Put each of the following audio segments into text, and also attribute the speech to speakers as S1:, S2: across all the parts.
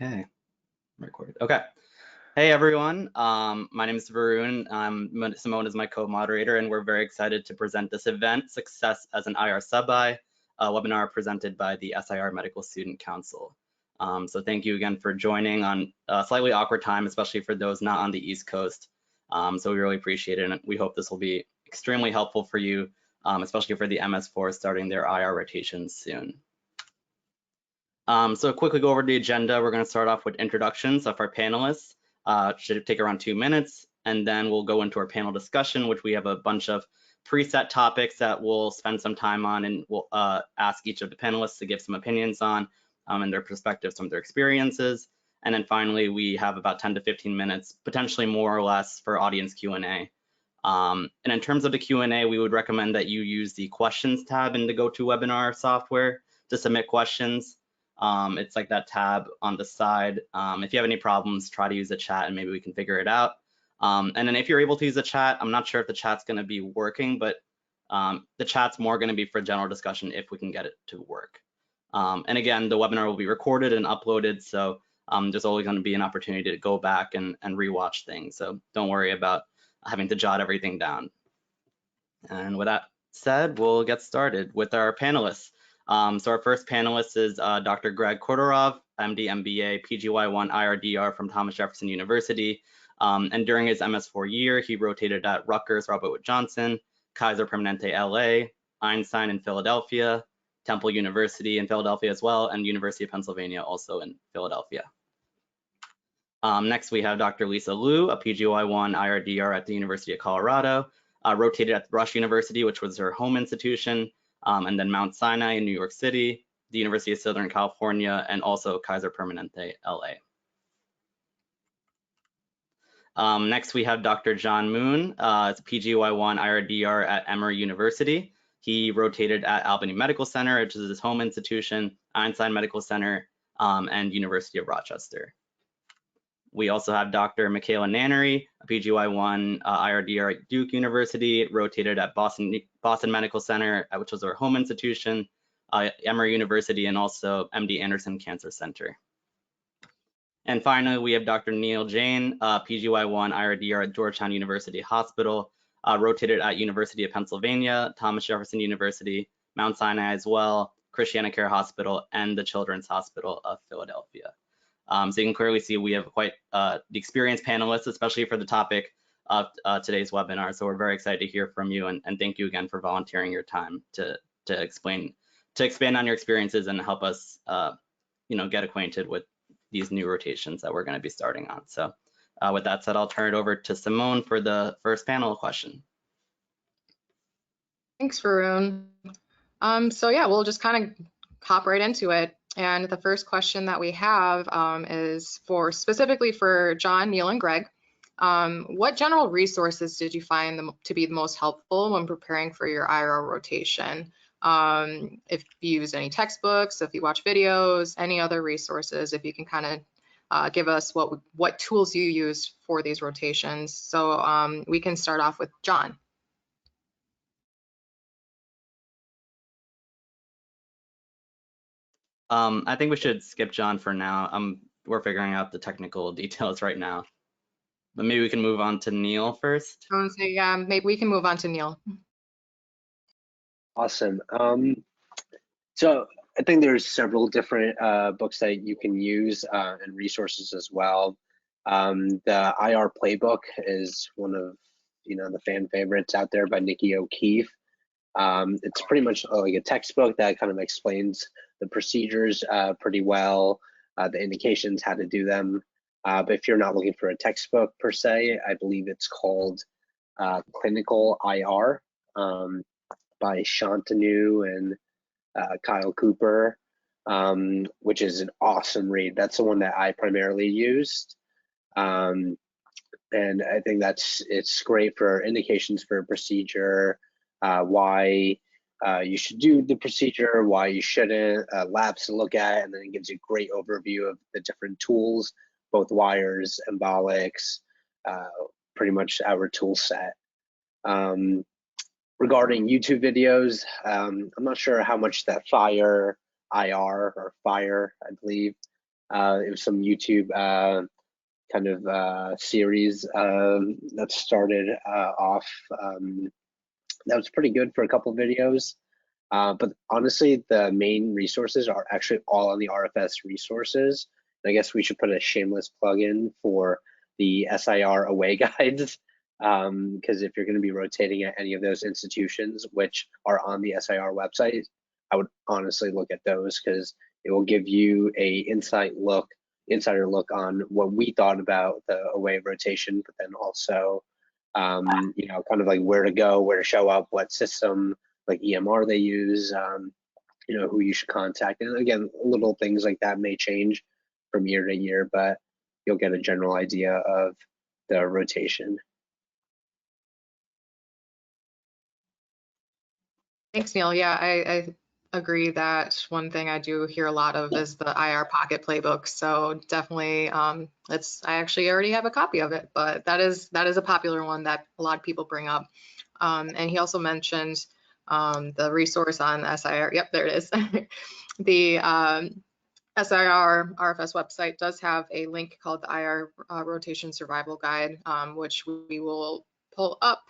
S1: Okay, recorded. Okay. Hey everyone, my name is Varun. Simone is my co-moderator, and we're very excited to present this event, Success as an IR Sub-I, a webinar presented by the SIR Medical Student Council. So thank you again for joining on a slightly awkward time, especially for those not on the East Coast. So we really appreciate it, and we hope this will be extremely helpful for you, especially for the MS4 starting their IR rotations soon. So quickly go over the agenda. We're going to start off with introductions of our panelists. Should take around 2 minutes, and then we'll go into our panel discussion, which we have a bunch of preset topics that we'll spend some time on, and we'll ask each of the panelists to give some opinions on and their perspectives from their experiences. And then finally, we have about 10 to 15 minutes, potentially more or less, for audience Q&A. And in terms of the Q&A, we would recommend that you use the questions tab in the GoToWebinar software to submit questions. It's like that tab on the side. If you have any problems, try to use the chat and maybe we can figure it out. And then if you're able to use the chat, I'm not sure if the chat's going to be working, but the chat's more going to be for general discussion if we can get it to work. And again, the webinar will be recorded and uploaded, so there's always going to be an opportunity to go back and rewatch things. So don't worry about having to jot everything down. And with that said, we'll get started with our panelists. So our first panelist is Dr. Gregg Khodorov, MD, MBA, PGY-1 IR from Thomas Jefferson University. And during his MS4 year, he rotated at Rutgers, Robert Wood Johnson, Kaiser Permanente LA, Einstein in Philadelphia, Temple University in Philadelphia as well, and University of Pennsylvania also in Philadelphia. Next, we have Dr. Lisa Liu, a PGY-1 IR at the University of Colorado, rotated at Rush University, which was her home institution, and then Mount Sinai in New York City, the University of Southern California, and also Kaiser Permanente, LA. Next, we have Dr. John Moon, it's PGY-1 IR at Emory University. He rotated at Albany Medical Center, which is his home institution, Einstein Medical Center, and University of Rochester. We also have Dr. Micaela Nannery, a PGY-1 IR at Duke University, rotated at Boston Medical Center, which was our home institution, Emory University, and also MD Anderson Cancer Center. And finally, we have Dr. Neil Jain, PGY-1 IR at Georgetown University Hospital, rotated at University of Pennsylvania, Thomas Jefferson University, Mount Sinai as well, Christiana Hospital, and the Children's Hospital of Philadelphia. So you can clearly see we have quite the experienced panelists, especially for the topic of today's webinar. So we're very excited to hear from you, and thank you again for volunteering your time to expand on your experiences and help us, get acquainted with these new rotations that we're going to be starting on. So with that said, I'll turn it over to Simone for the first panel question.
S2: Thanks, Varun. So yeah, we'll just kind of hop right into it. And the first question that we have is specifically for John, Neil, and Greg. What general resources did you find to be the most helpful when preparing for your IR rotation? If you use any textbooks, if you watch videos, any other resources, if you can kind of give us what tools you used for these rotations. So we can start off with John.
S1: I think we should skip John for now. We're figuring out the technical details right now. But maybe we can move on to Neil first.
S2: So yeah, maybe we can move on to Neil.
S3: Awesome. So I think there's several different books that you can use and resources as well. The IR Playbook is one of the fan favorites out there by Nikki O'Keefe. It's pretty much like a textbook that kind of explains the procedures pretty well, the indications, how to do them. But if you're not looking for a textbook per se, I believe it's called Clinical IR by Shantanu and Kyle Cooper, which is an awesome read. That's the one that I primarily used. And I think it's great for indications for a procedure, why you should do the procedure, why you shouldn't, labs to look at, and then it gives you a great overview of the different tools, both wires, embolics, pretty much our tool set. Regarding YouTube videos, I'm not sure how much that FIR, I believe, It was some YouTube kind of series that started off. That was pretty good for a couple of videos. But honestly, the main resources are actually all on the RFS resources. And I guess we should put a shameless plug in for the SIR away guides, because if you're going to be rotating at any of those institutions, which are on the SIR website, I would honestly look at those because it will give you a insider look on what we thought about the away rotation, but then also, you know, kind of like where to go, where to show up, what system, like EMR they use, you know, who you should contact. And again, little things like that may change from year to year, but you'll get a general idea of the rotation.
S2: Thanks, Neil. Yeah, I agree that one thing I do hear a lot of is the IR Pocket Playbook. So definitely, I actually already have a copy of it, but that is a popular one that a lot of people bring up. And he also mentioned the resource on SIR. Yep, there it is. The SIR-RFS website does have a link called the IR Rotation Survival Guide, which we will pull up.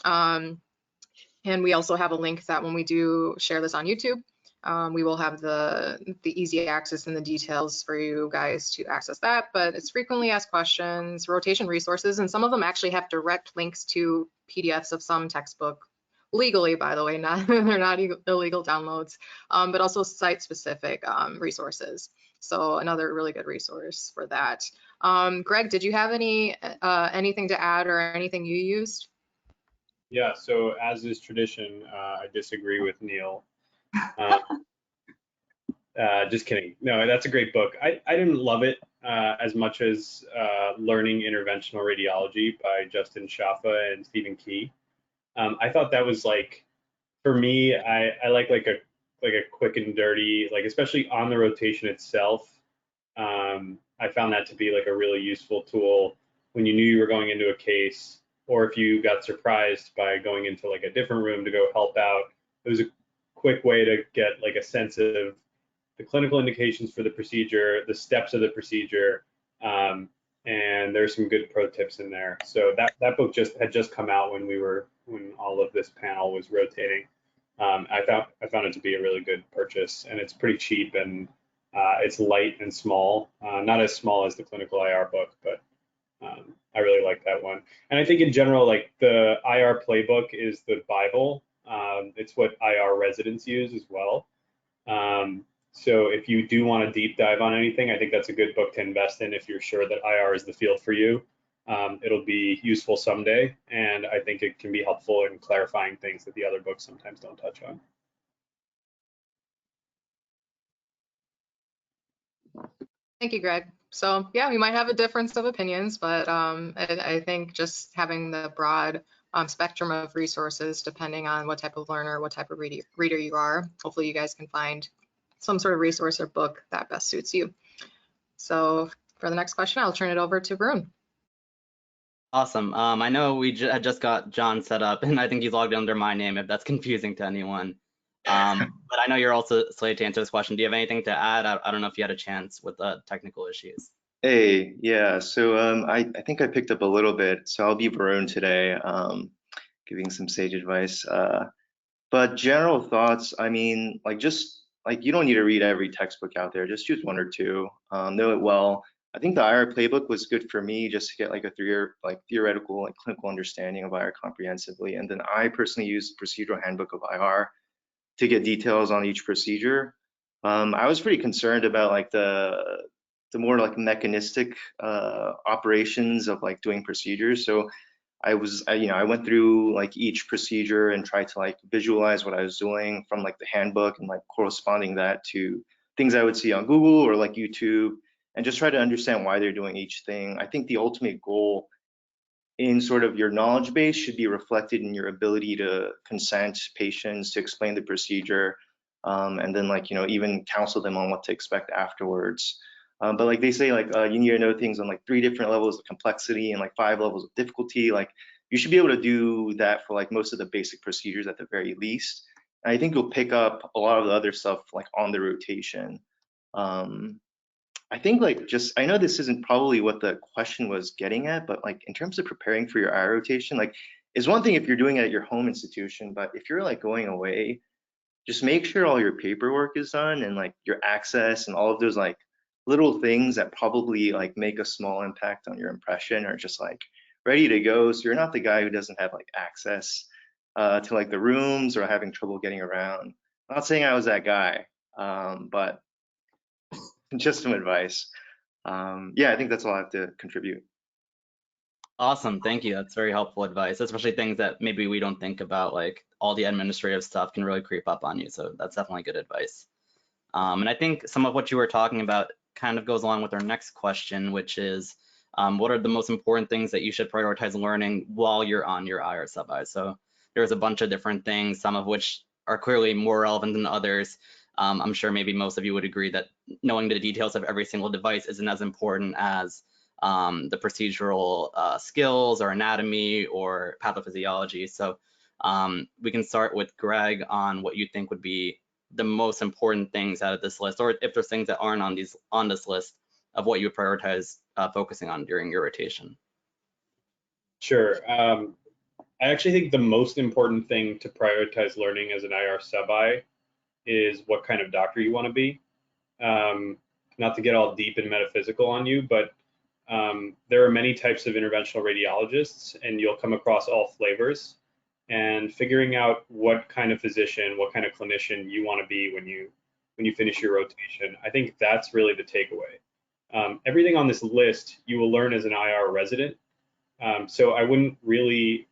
S2: And we also have a link that when we do share this on YouTube, we will have the easy access and the details for you guys to access that. But it's frequently asked questions, rotation resources, and some of them actually have direct links to PDFs of some textbook, legally, by the way, they're not illegal downloads, but also site-specific resources. So another really good resource for that. Greg, did you have anything to add or anything you used?
S4: Yeah, so as is tradition, I disagree with Neil. Just kidding. No, that's a great book. I didn't love it as much as Learning Interventional Radiology by Justin Schaffa and Stephen Key. I thought that was like, for me, I like a quick and dirty, like especially on the rotation itself. I found that to be like a really useful tool when you knew you were going into a case, or if you got surprised by going into like a different room to go help out. It was a quick way to get like a sense of the clinical indications for the procedure, the steps of the procedure, and there's some good pro tips in there. So that book had just come out when all of this panel was rotating. I found it to be a really good purchase, and it's pretty cheap, and it's light and small, not as small as the clinical IR book, but I really like that one. And I think in general, like the IR playbook is the Bible. It's what IR residents use as well. So if you do want to deep dive on anything, I think that's a good book to invest in if you're sure that IR is the field for you. It'll be useful someday, and I think it can be helpful in clarifying things that the other books sometimes don't touch on.
S2: Thank you, Greg. So yeah, we might have a difference of opinions, but I think just having the broad spectrum of resources, depending on what type of learner, what type of reader you are, hopefully you guys can find some sort of resource or book that best suits you. So for the next question, I'll turn it over to Varun.
S1: Awesome. I know we just got John set up, and I think he's logged in under my name if that's confusing to anyone. But I know you're also slated to answer this question. Do you have anything to add? I don't know if you had a chance with the technical issues.
S5: Hey, yeah, so I think I picked up a little bit, so I'll be Varun today, giving some sage advice. But general thoughts, I mean, just you don't need to read every textbook out there, just choose one or two, know it well. I think the IR playbook was good for me just to get like a theoretical and clinical understanding of IR comprehensively. And then I personally use the procedural handbook of IR to get details on each procedure. I was pretty concerned about like the more like mechanistic operations of like doing procedures. So I went through like each procedure and tried to like visualize what I was doing from like the handbook and like corresponding that to things I would see on Google or like YouTube, and just try to understand why they're doing each thing. I think the ultimate goal in sort of your knowledge base should be reflected in your ability to consent patients, to explain the procedure, and then like, even counsel them on what to expect afterwards. But like they say, like you need to know things on like 3 different levels of complexity and like 5 levels of difficulty. Like you should be able to do that for like most of the basic procedures at the very least. And I think you'll pick up a lot of the other stuff like on the rotation. I think like just, I know this isn't probably what the question was getting at, but like in terms of preparing for your IR rotation, like is one thing if you're doing it at your home institution, but if you're like going away, just make sure all your paperwork is done and like your access and all of those like little things that probably like make a small impact on your impression are just like ready to go. So you're not the guy who doesn't have like access to like the rooms or having trouble getting around. I'm not saying I was that guy, but just some advice. Yeah, I think that's all I have to contribute.
S1: Awesome, thank you. That's very helpful advice, especially things that maybe we don't think about, like all the administrative stuff can really creep up on you. So that's definitely good advice. And I think some of what you were talking about kind of goes along with our next question, which is what are the most important things that you should prioritize learning while you're on your IR sub-I? So there's a bunch of different things, some of which are clearly more relevant than others. I'm sure maybe most of you would agree that knowing the details of every single device isn't as important as the procedural skills or anatomy or pathophysiology. So we can start with Gregg on what you think would be the most important things out of this list, or if there's things that aren't on this list of what you would prioritize focusing on during your rotation.
S4: Sure. I actually think the most important thing to prioritize learning as an IR sub-I is what kind of doctor you want to be. Not to get all deep and metaphysical on you, but there are many types of interventional radiologists, and you'll come across all flavors. And figuring out what kind of physician, what kind of clinician you want to be when you finish your rotation, I think that's really the takeaway. Everything on this list you will learn as an IR resident. So I wouldn't really,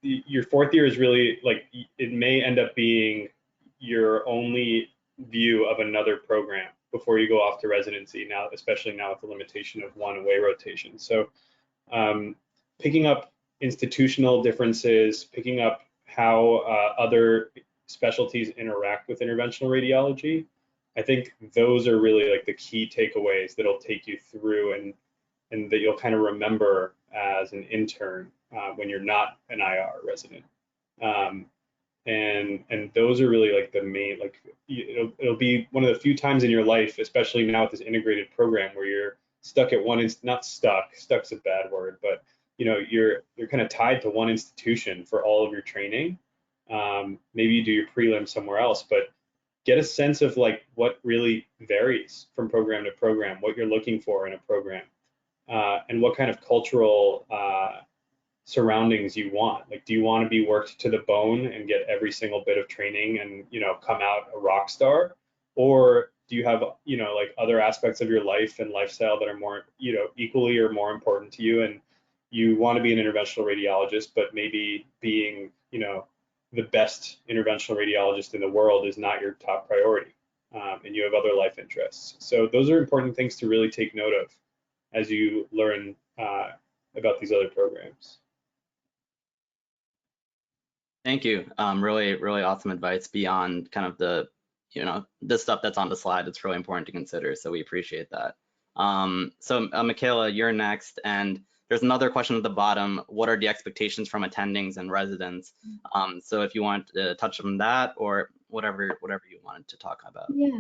S4: your fourth year is really like, it may end up being your only view of another program before you go off to residency now, especially now with the limitation of one away rotation. So picking up institutional differences, picking up how other specialties interact with interventional radiology, I think those are really like the key takeaways that'll take you through and that you'll kind of remember as an intern when you're not an IR resident. And those are really like the main, like it'll be one of the few times in your life, especially now with this integrated program, where you're stuck at one, not stuck, stuck's a bad word, but you know, you're kind of tied to one institution for all of your training. Maybe you do your prelim somewhere else, but get a sense of like what really varies from program to program, what you're looking for in a program, and what kind of cultural surroundings you want. Like, do you want to be worked to the bone and get every single bit of training and, you know, come out a rock star? Or do you have, you know, like other aspects of your life and lifestyle that are more, you know, equally or more important to you, and you want to be an interventional radiologist, but maybe being, you know, the best interventional radiologist in the world is not your top priority, and you have other life interests. So those are important things to really take note of as you learn about these other programs.
S1: Thank you. Really, really awesome advice beyond kind of the, you know, the stuff that's on the slide. It's really important to consider. So we appreciate that. So Micaela, you're next. And there's another question at the bottom. What are the expectations from attendings and residents? So if you want to touch on that or whatever you wanted to talk about.
S6: Yeah,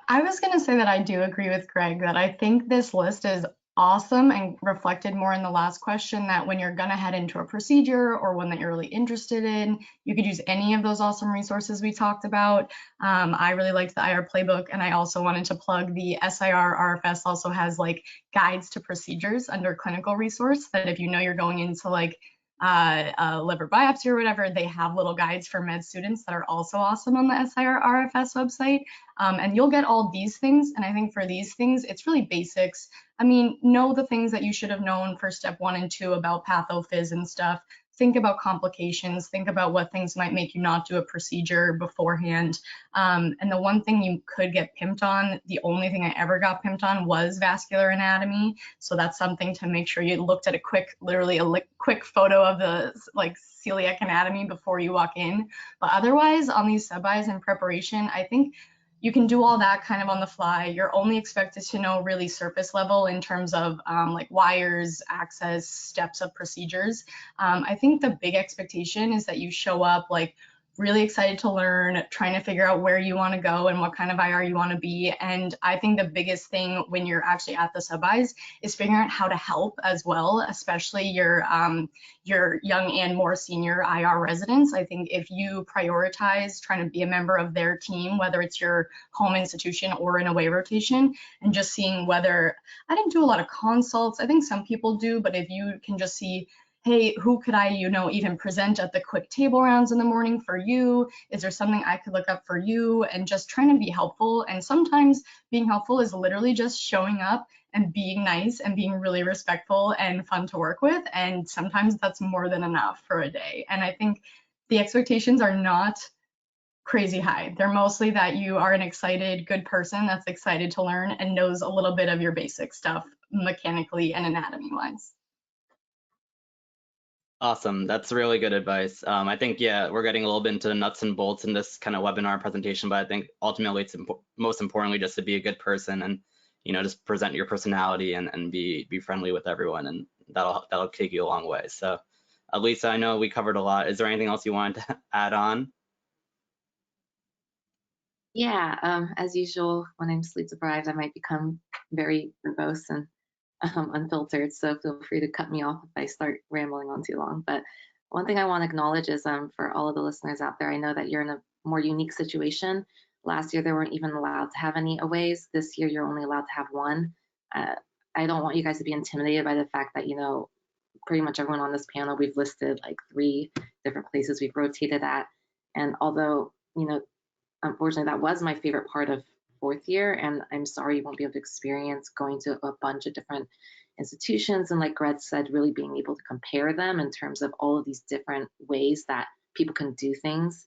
S6: I was going to say that I do agree with Gregg that I think this list is awesome and reflected more in the last question, that when you're going to head into a procedure or one that you're really interested in, you could use any of those awesome resources we talked about. I really liked the IR Playbook, and I also wanted to plug the SIR-RFS also has like guides to procedures under clinical resource, that if you know you're going into like a liver biopsy or whatever, they have little guides for med students that are also awesome on the SIR-RFS website. And you'll get all these things. And I think for these things, it's really basics. I mean, know the things that you should have known for step 1 and 2 about pathophys and stuff. Think about complications, think about what things might make you not do a procedure beforehand. And the one thing you could get pimped on, the only thing I ever got pimped on was vascular anatomy. So that's something to make sure you looked at literally a quick photo of the like celiac anatomy before you walk in. But otherwise, on these sub-Is in preparation, I think you can do all that kind of on the fly. You're only expected to know really surface level in terms of like wires, access, steps of procedures. I think the big expectation is that you show up like really excited to learn, trying to figure out where you want to go and what kind of IR you want to be. And I think the biggest thing when you're actually at the sub-Is is figuring out how to help as well, especially your young and more senior IR residents. I think if you prioritize trying to be a member of their team, whether it's your home institution or in away rotation, and just seeing whether, I didn't do a lot of consults, I think some people do, but if you can just see, hey, who could I, even present at the quick table rounds in the morning for you? Is there something I could look up for you? And just trying to be helpful. And sometimes being helpful is literally just showing up and being nice and being really respectful and fun to work with. And sometimes that's more than enough for a day. And I think the expectations are not crazy high. They're mostly that you are an excited, good person that's excited to learn and knows a little bit of your basic stuff mechanically and anatomy wise.
S1: Awesome. That's really good advice. I think, yeah, we're getting a little bit into the nuts and bolts in this kind of webinar presentation, but I think ultimately it's most importantly just to be a good person and, just present your personality and be friendly with everyone, and that'll take you a long way. So, Lisa, I know we covered a lot. Is there anything else you wanted to add on?
S7: Yeah, as usual, when I'm sleep deprived, I might become very verbose and unfiltered, so feel free to cut me off if I start rambling on too long. But one thing I want to acknowledge is for all of the listeners out there, I know that you're in a more unique situation. Last year, they weren't even allowed to have any aways. This year, you're only allowed to have one. I don't want you guys to be intimidated by the fact that, pretty much everyone on this panel, we've listed like 3 different places we've rotated at. And although, unfortunately, that was my favorite part of 4th year, and I'm sorry you won't be able to experience going to a bunch of different institutions, and like Gregg said, really being able to compare them in terms of all of these different ways that people can do things.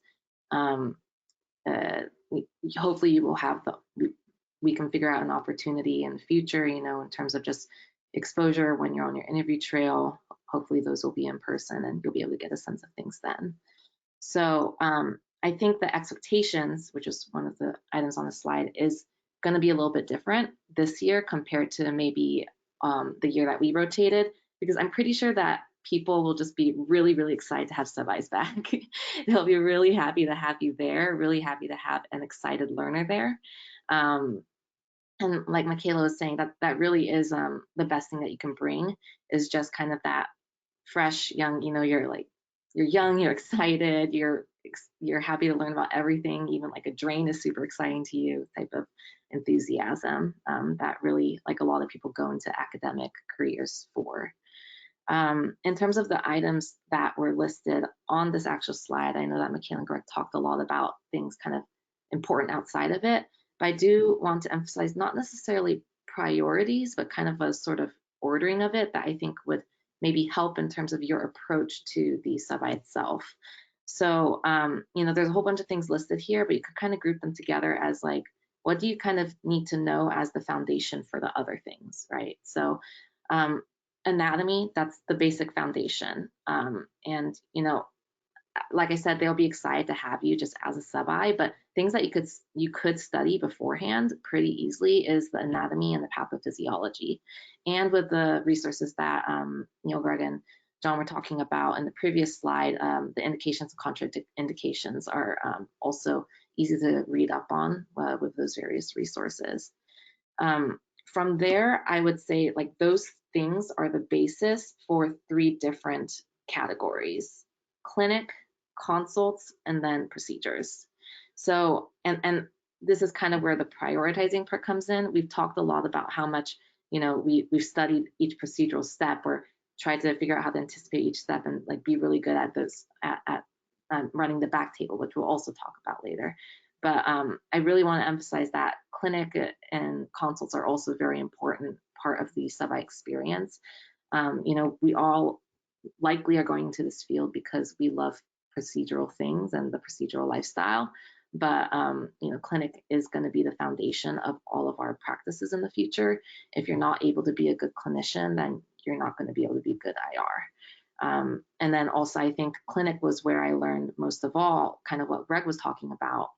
S7: Hopefully you will have we can figure out an opportunity in the future, in terms of just exposure when you're on your interview trail. Hopefully those will be in person and you'll be able to get a sense of things then. So I think the expectations, which is one of the items on the slide, is going to be a little bit different this year compared to maybe the year that we rotated, because I'm pretty sure that people will just be really, really excited to have sub-Is back. They'll be really happy to have you there, really happy to have an excited learner there. And like Micaela was saying, that really is the best thing that you can bring, is just kind of that fresh, young, you're young, you're excited, you're happy to learn about everything, even like a drain is super exciting to you type of enthusiasm that really, like, a lot of people go into academic careers for. In terms of the items that were listed on this actual slide, I know that Micaela and Gregg talked a lot about things kind of important outside of it, but I do want to emphasize not necessarily priorities, but kind of a sort of ordering of it that I think would maybe help in terms of your approach to the sub-I itself. So, there's a whole bunch of things listed here, but you could kind of group them together as like, what do you kind of need to know as the foundation for the other things, right? So, anatomy, that's the basic foundation. And, like I said, they'll be excited to have you just as a sub-I, but things that you could study beforehand pretty easily is the anatomy and the pathophysiology. And with the resources that Gregg and John were talking about in the previous slide, the indications and contraindications are also easy to read up on with those various resources. From there, I would say like those things are the basis for 3 different categories: clinic, consults, and then procedures. So, and this is kind of where the prioritizing part comes in. We've talked a lot about how much, we've studied each procedural step or tried to figure out how to anticipate each step and like be really good at those, at running the back table, which we'll also talk about later. But I really want to emphasize that clinic and consults are also a very important part of the sub-I experience. We all likely are going into this field because we love procedural things and the procedural lifestyle, but clinic is going to be the foundation of all of our practices in the future. If you're not able to be a good clinician, then you're not going to be able to be good IR. And then also, I think clinic was where I learned most of all kind of what Gregg was talking about,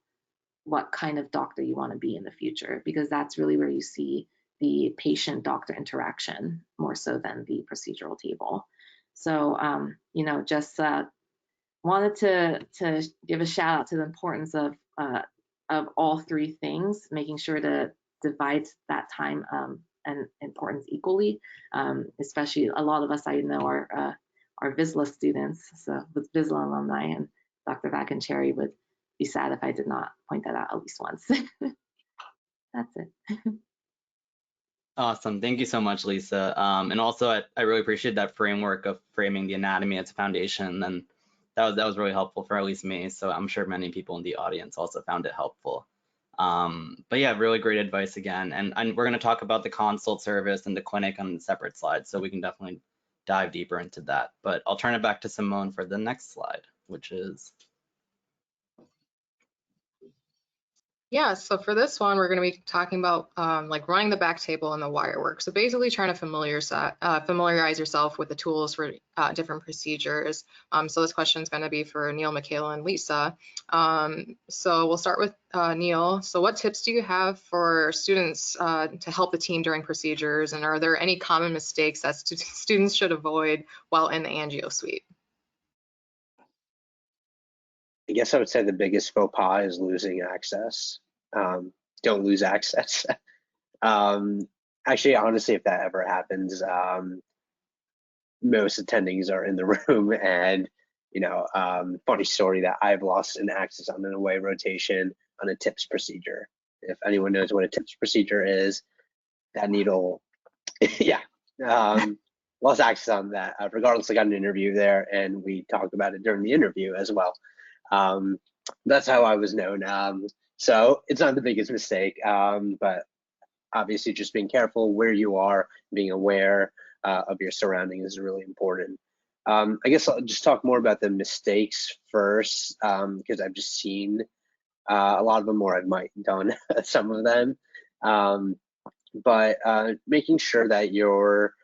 S7: what kind of doctor you want to be in the future, because that's really where you see the patient-doctor interaction more so than the procedural table. So, just wanted to give a shout out to the importance of all three things, making sure to divide that time and importance equally. Especially a lot of us I know are VISLA students, so with VISLA alumni, and Dr. Vacancherry would be sad if I did not point that out at least once. That's it.
S1: Awesome. Thank you so much, Lisa. And also, I really appreciate that framework of framing the anatomy as a foundation. And that was really helpful for at least me. So I'm sure many people in the audience also found it helpful. But yeah, really great advice again. And we're going to talk about the consult service and the clinic on separate slides, so we can definitely dive deeper into that. But I'll turn it back to Simone for the next slide, which is...
S2: Yeah, so for this one, we're going to be talking about like running the back table and the wire work. So basically trying to familiarize yourself with the tools for different procedures. So this question is going to be for Neil, Micaela, and Lisa. So we'll start with Neil. So what tips do you have for students to help the team during procedures? And are there any common mistakes that students should avoid while in the angio suite?
S3: I guess I would say the biggest faux pas is losing access. Don't lose access. Actually, honestly, if that ever happens, most attendings are in the room. And, you know, funny story that I've lost an access on an away rotation on a TIPS procedure. If anyone knows what a TIPS procedure is, that needle, yeah, lost access on that. Regardless, I got an interview there, and we talked about it during the interview as well. That's how I was known. So it's not the biggest mistake, but obviously just being careful where you are, being aware of your surroundings is really important. I guess I'll just talk more about the mistakes first, because I've just seen a lot of them, or I might have done some of them. But making sure that you're,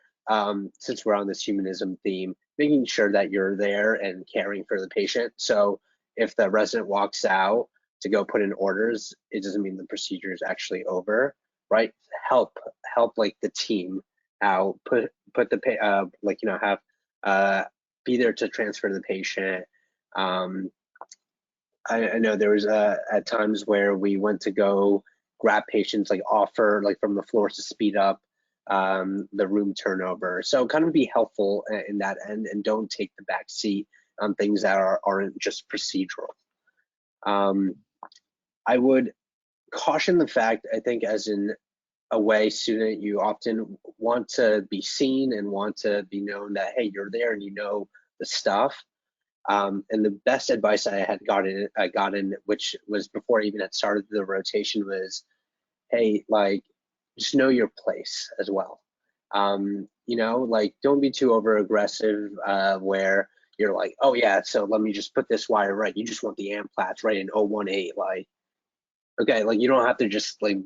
S3: since we're on this humanism theme, making sure that you're there and caring for the patient. So if the resident walks out to go put in orders, it doesn't mean the procedure is actually over, right? Help like the team out, put the like, you know, have be there to transfer the patient. I know there was at times where we went to go grab patients, like offer like from the floors to speed up the room turnover. So kind of be helpful in that end, and don't take the back seat on things that aren't just procedural. I would caution the fact, I think as an away student, you often want to be seen and want to be known that, hey, you're there and you know the stuff. And the best advice I had gotten, which was before I even had started the rotation, was, hey, like, just know your place as well. You know, like, don't be too over aggressive where you're like, oh yeah, so let me just put this wire right. You just want the amplats right in 018, like, okay, like you don't have to just like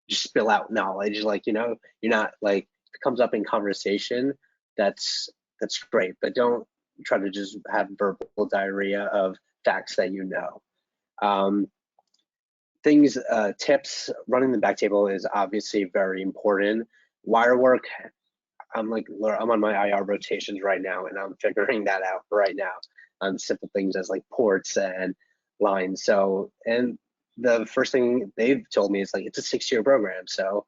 S3: just spill out knowledge, like, you know, you're not like, if it comes up in conversation, that's great, but don't try to just have verbal diarrhea of facts that you know. Tips, running the back table is obviously very important. Wire work, I'm on my IR rotations right now, and I'm figuring that out right now. Simple things as like ports and lines. So, and the first thing they've told me is like, it's a 6-year program. So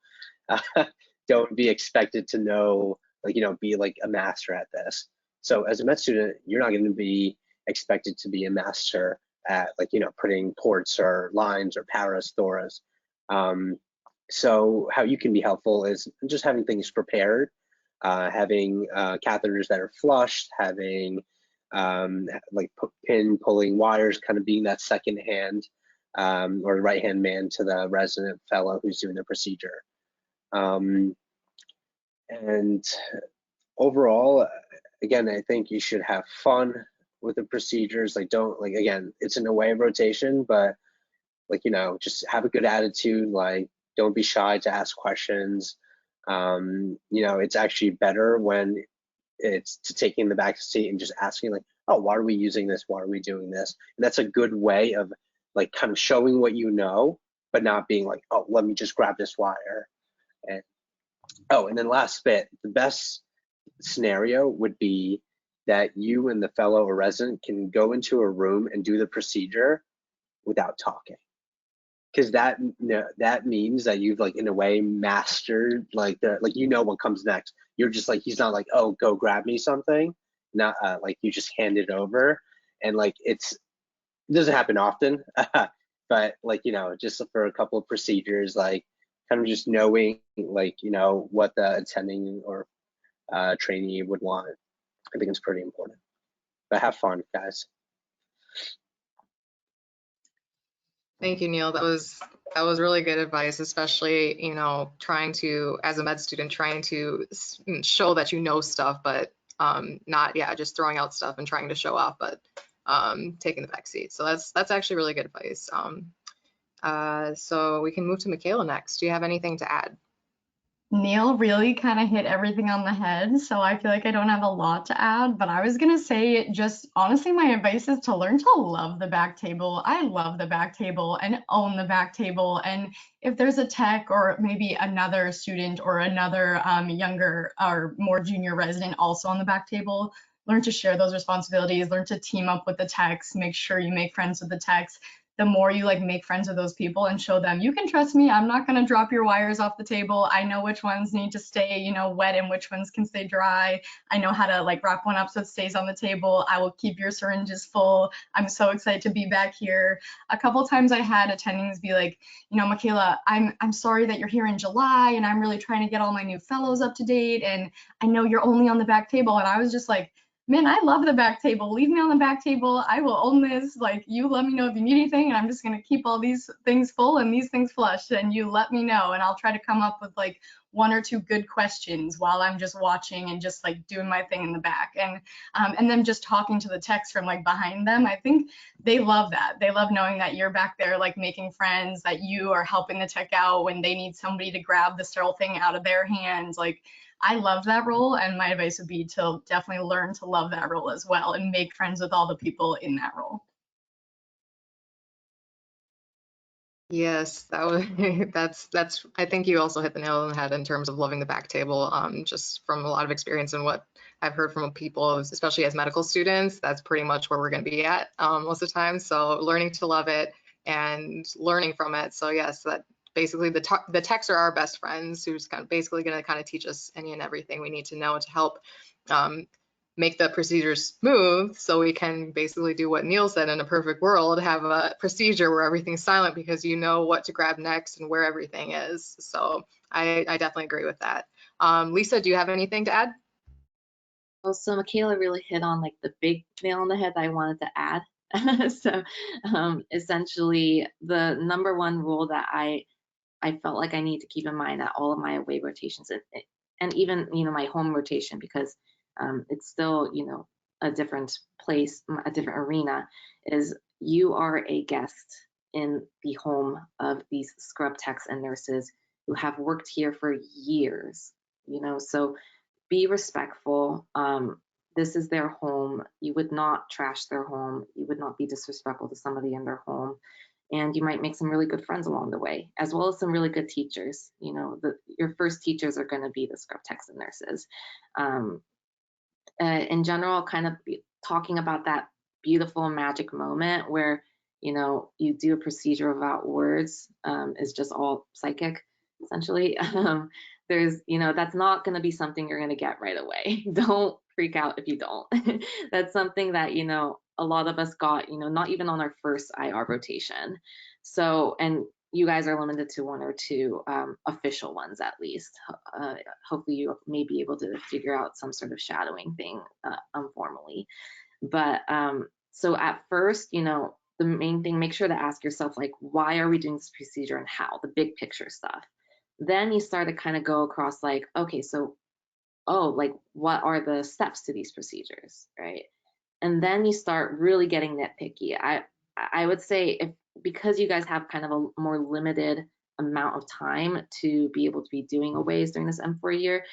S3: don't be expected to know, like, you know, be like a master at this. So as a med student, you're not going to be expected to be a master at, like, you know, putting ports or lines or paras, thoras. So how you can be helpful is just having things prepared, having catheters that are flushed, having like pin pulling wires, kind of being that second hand or right hand man to the resident fellow who's doing the procedure. And overall, again, I think you should have fun with the procedures. Like, don't, like, again, it's an away rotation, but like, you know, just have a good attitude. Like, don't be shy to ask questions. You know, it's actually better when it's to taking the back seat and just asking, like, oh, why are we using this? Why are we doing this? And that's a good way of like kind of showing what you know, but not being like, oh, let me just grab this wire. And oh, and then last bit, the best scenario would be that you and the fellow or resident can go into a room and do the procedure without talking. Because that means that you've like in a way mastered like you know what comes next. You're just like, he's not like, oh, go grab me something. Not like you just hand it over, and like it doesn't happen often, but like, you know, just for a couple of procedures, like kind of just knowing like, you know, what the attending or trainee would want. I think it's pretty important. But have fun, guys.
S2: Thank you, Neil. That was really good advice, especially, you know, trying to, as a med student, trying to show that you know stuff, but not, yeah, just throwing out stuff and trying to show off, but taking the back seat. So that's actually really good advice. So we can move to Micaela next. Do you have anything to add?
S6: Neil really kind of hit everything on the head, so I feel like I don't have a lot to add, but I was gonna say just honestly my advice is to learn to love the back table. I love the back table and own the back table, and if there's a tech or maybe another student or another younger or more junior resident also on the back table, learn to share those responsibilities, learn to team up with the techs, make sure you make friends with the techs. The more you like make friends with those people and show them, you can trust me, I'm not gonna drop your wires off the table. I know which ones need to stay, you know, wet and which ones can stay dry. I know how to like wrap one up so it stays on the table. I will keep your syringes full. I'm so excited to be back here. A couple times I had attendings be like, you know, Micaela, I'm sorry that you're here in July and I'm really trying to get all my new fellows up to date and I know you're only on the back table. And I was just like, man, I love the back table. Leave me on the back table. I will own this. Like, you let me know if you need anything, and I'm just going to keep all these things full and these things flushed, and you let me know, and I'll try to come up with like 1 or 2 good questions while I'm just watching and just like doing my thing in the back. And then just talking to the techs from like behind them. I think they love that. They love knowing that you're back there like making friends, that you are helping the tech out when they need somebody to grab the sterile thing out of their hands. Like, I love that role, and my advice would be to definitely learn to love that role as well and make friends with all the people in that role.
S2: Yes, that was that's I think you also hit the nail on the head in terms of loving the back table. Just from a lot of experience and what I've heard from people, especially as medical students, that's pretty much where we're going to be at most of the time. So learning to love it and learning from it. So yes, that basically the techs are our best friends who's kind of basically going to kind of teach us any and everything we need to know to help make the procedures smooth, so we can basically do what Neil said, in a perfect world, have a procedure where everything's silent because you know what to grab next and where everything is. So I definitely agree with that. Lisa, do you have anything to add?
S7: Well, so Micaela really hit on like the big nail on the head that I wanted to add. So essentially the number 1 rule that I felt like I need to keep in mind at all of my away rotations and even, you know, my home rotation, because it's still, you know, a different place, a different arena, is you are a guest in the home of these scrub techs and nurses who have worked here for years, you know, so be respectful. This is their home. You would not trash their home. You would not be disrespectful to somebody in their home. And you might make some really good friends along the way, as well as some really good teachers. You know, your first teachers are going to be the scrub techs and nurses. In general, kind of talking about that beautiful magic moment where, you know, you do a procedure without words, is just all psychic, essentially. There's, you know, that's not going to be something you're going to get right away. Don't freak out if you don't. That's something that, you know, a lot of us got, you know, not even on our first IR rotation. So, and you guys are limited to 1 or 2 official ones at least. Hopefully you may be able to figure out some sort of shadowing thing informally. But so at first, you know, the main thing, make sure to ask yourself, like, why are we doing this procedure and how? The big picture stuff. Then you start to kind of go across like, okay, so, oh, like, what are the steps to these procedures, right? And then you start really getting nitpicky. I would say, because you guys have kind of a more limited amount of time to be able to be doing aways during this M4 year,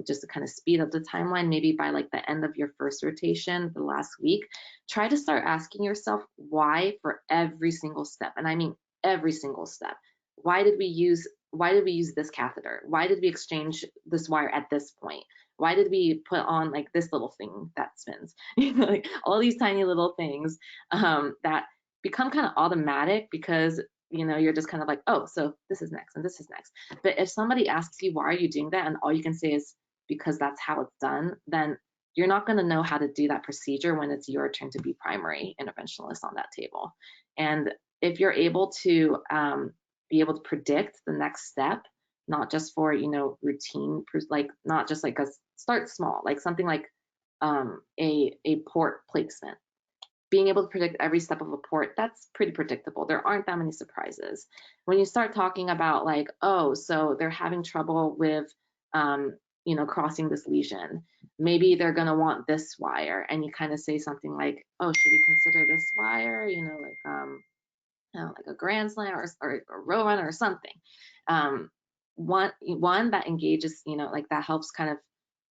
S7: just to kind of speed up the timeline, maybe by like the end of your first rotation, the last week, try to start asking yourself why for every single step. And I mean every single step. Why did we use why did we use this catheter? Why did we exchange this wire at this point? Why did we put on like this little thing that spins? Like all these tiny little things that become kind of automatic because you're just kind of like, oh, so this is next and this is next. But if somebody asks you, why are you doing that? And all you can say is because that's how it's done, then you're not going to know how to do that procedure when it's your turn to be primary interventionalist on that table. And if you're able to be able to predict the next step, not just for routine, like not just like start small, like something like a port placement. Being able to predict every step of a port, that's pretty predictable. There aren't that many surprises. When you start talking about like, oh, so they're having trouble with crossing this lesion, maybe they're going to want this wire, and you kind of say something like, oh, should we consider this wire, like a grand slam or a row runner or something. One that engages, like that helps kind of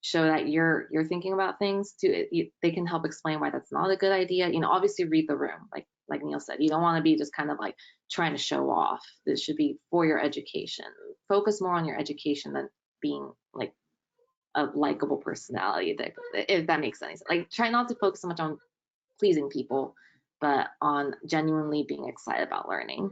S7: show that you're thinking about things too. They can help explain why that's not a good idea. Obviously read the room, like Neil said. You don't want to be just kind of like trying to show off. This should be for your education. Focus more on your education than being like a likable personality, if that makes sense. Like try not to focus so much on pleasing people, but on genuinely being excited about learning.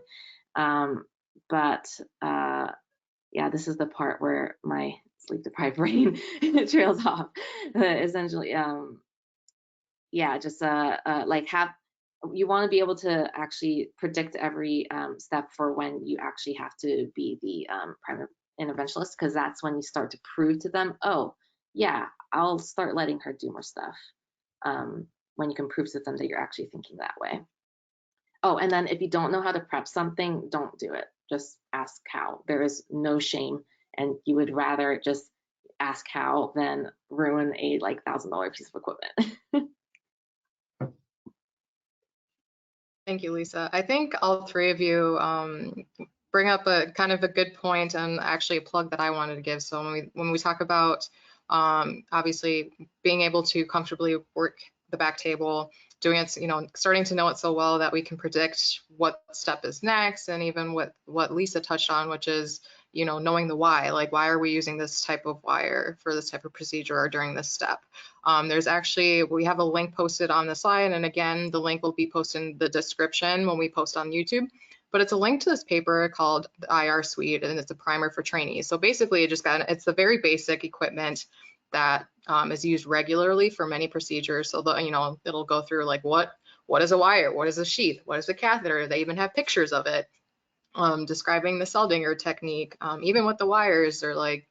S7: Yeah, this is the part where my sleep deprived brain trails off. Essentially, yeah, just like you want to be able to actually predict every step for when you actually have to be the primary interventionalist, because that's when you start to prove to them, oh yeah, I'll start letting her do more stuff. When you can prove to them that you're actually thinking that way. Oh, and then if you don't know how to prep something, don't do it. Just ask how. There is no shame, and you would rather just ask how than ruin a like $1,000 piece of equipment.
S2: Thank you, Lisa. I think all three of you bring up a kind of a good point, and actually a plug that I wanted to give. So when we talk about obviously being able to comfortably work the back table, doing it, starting to know it so well that we can predict what step is next, and even what Lisa touched on, which is, knowing the why, like why are we using this type of wire for this type of procedure or during this step. We have a link posted on the slide, and again, the link will be posted in the description when we post on YouTube. But it's a link to this paper called the IR Suite, and it's a primer for trainees. So basically, it's the very basic equipment that is used regularly for many procedures. So it'll go through like what is a wire, what is a sheath, what is a catheter. They even have pictures of it, describing the Seldinger technique. Even with the wires, are like,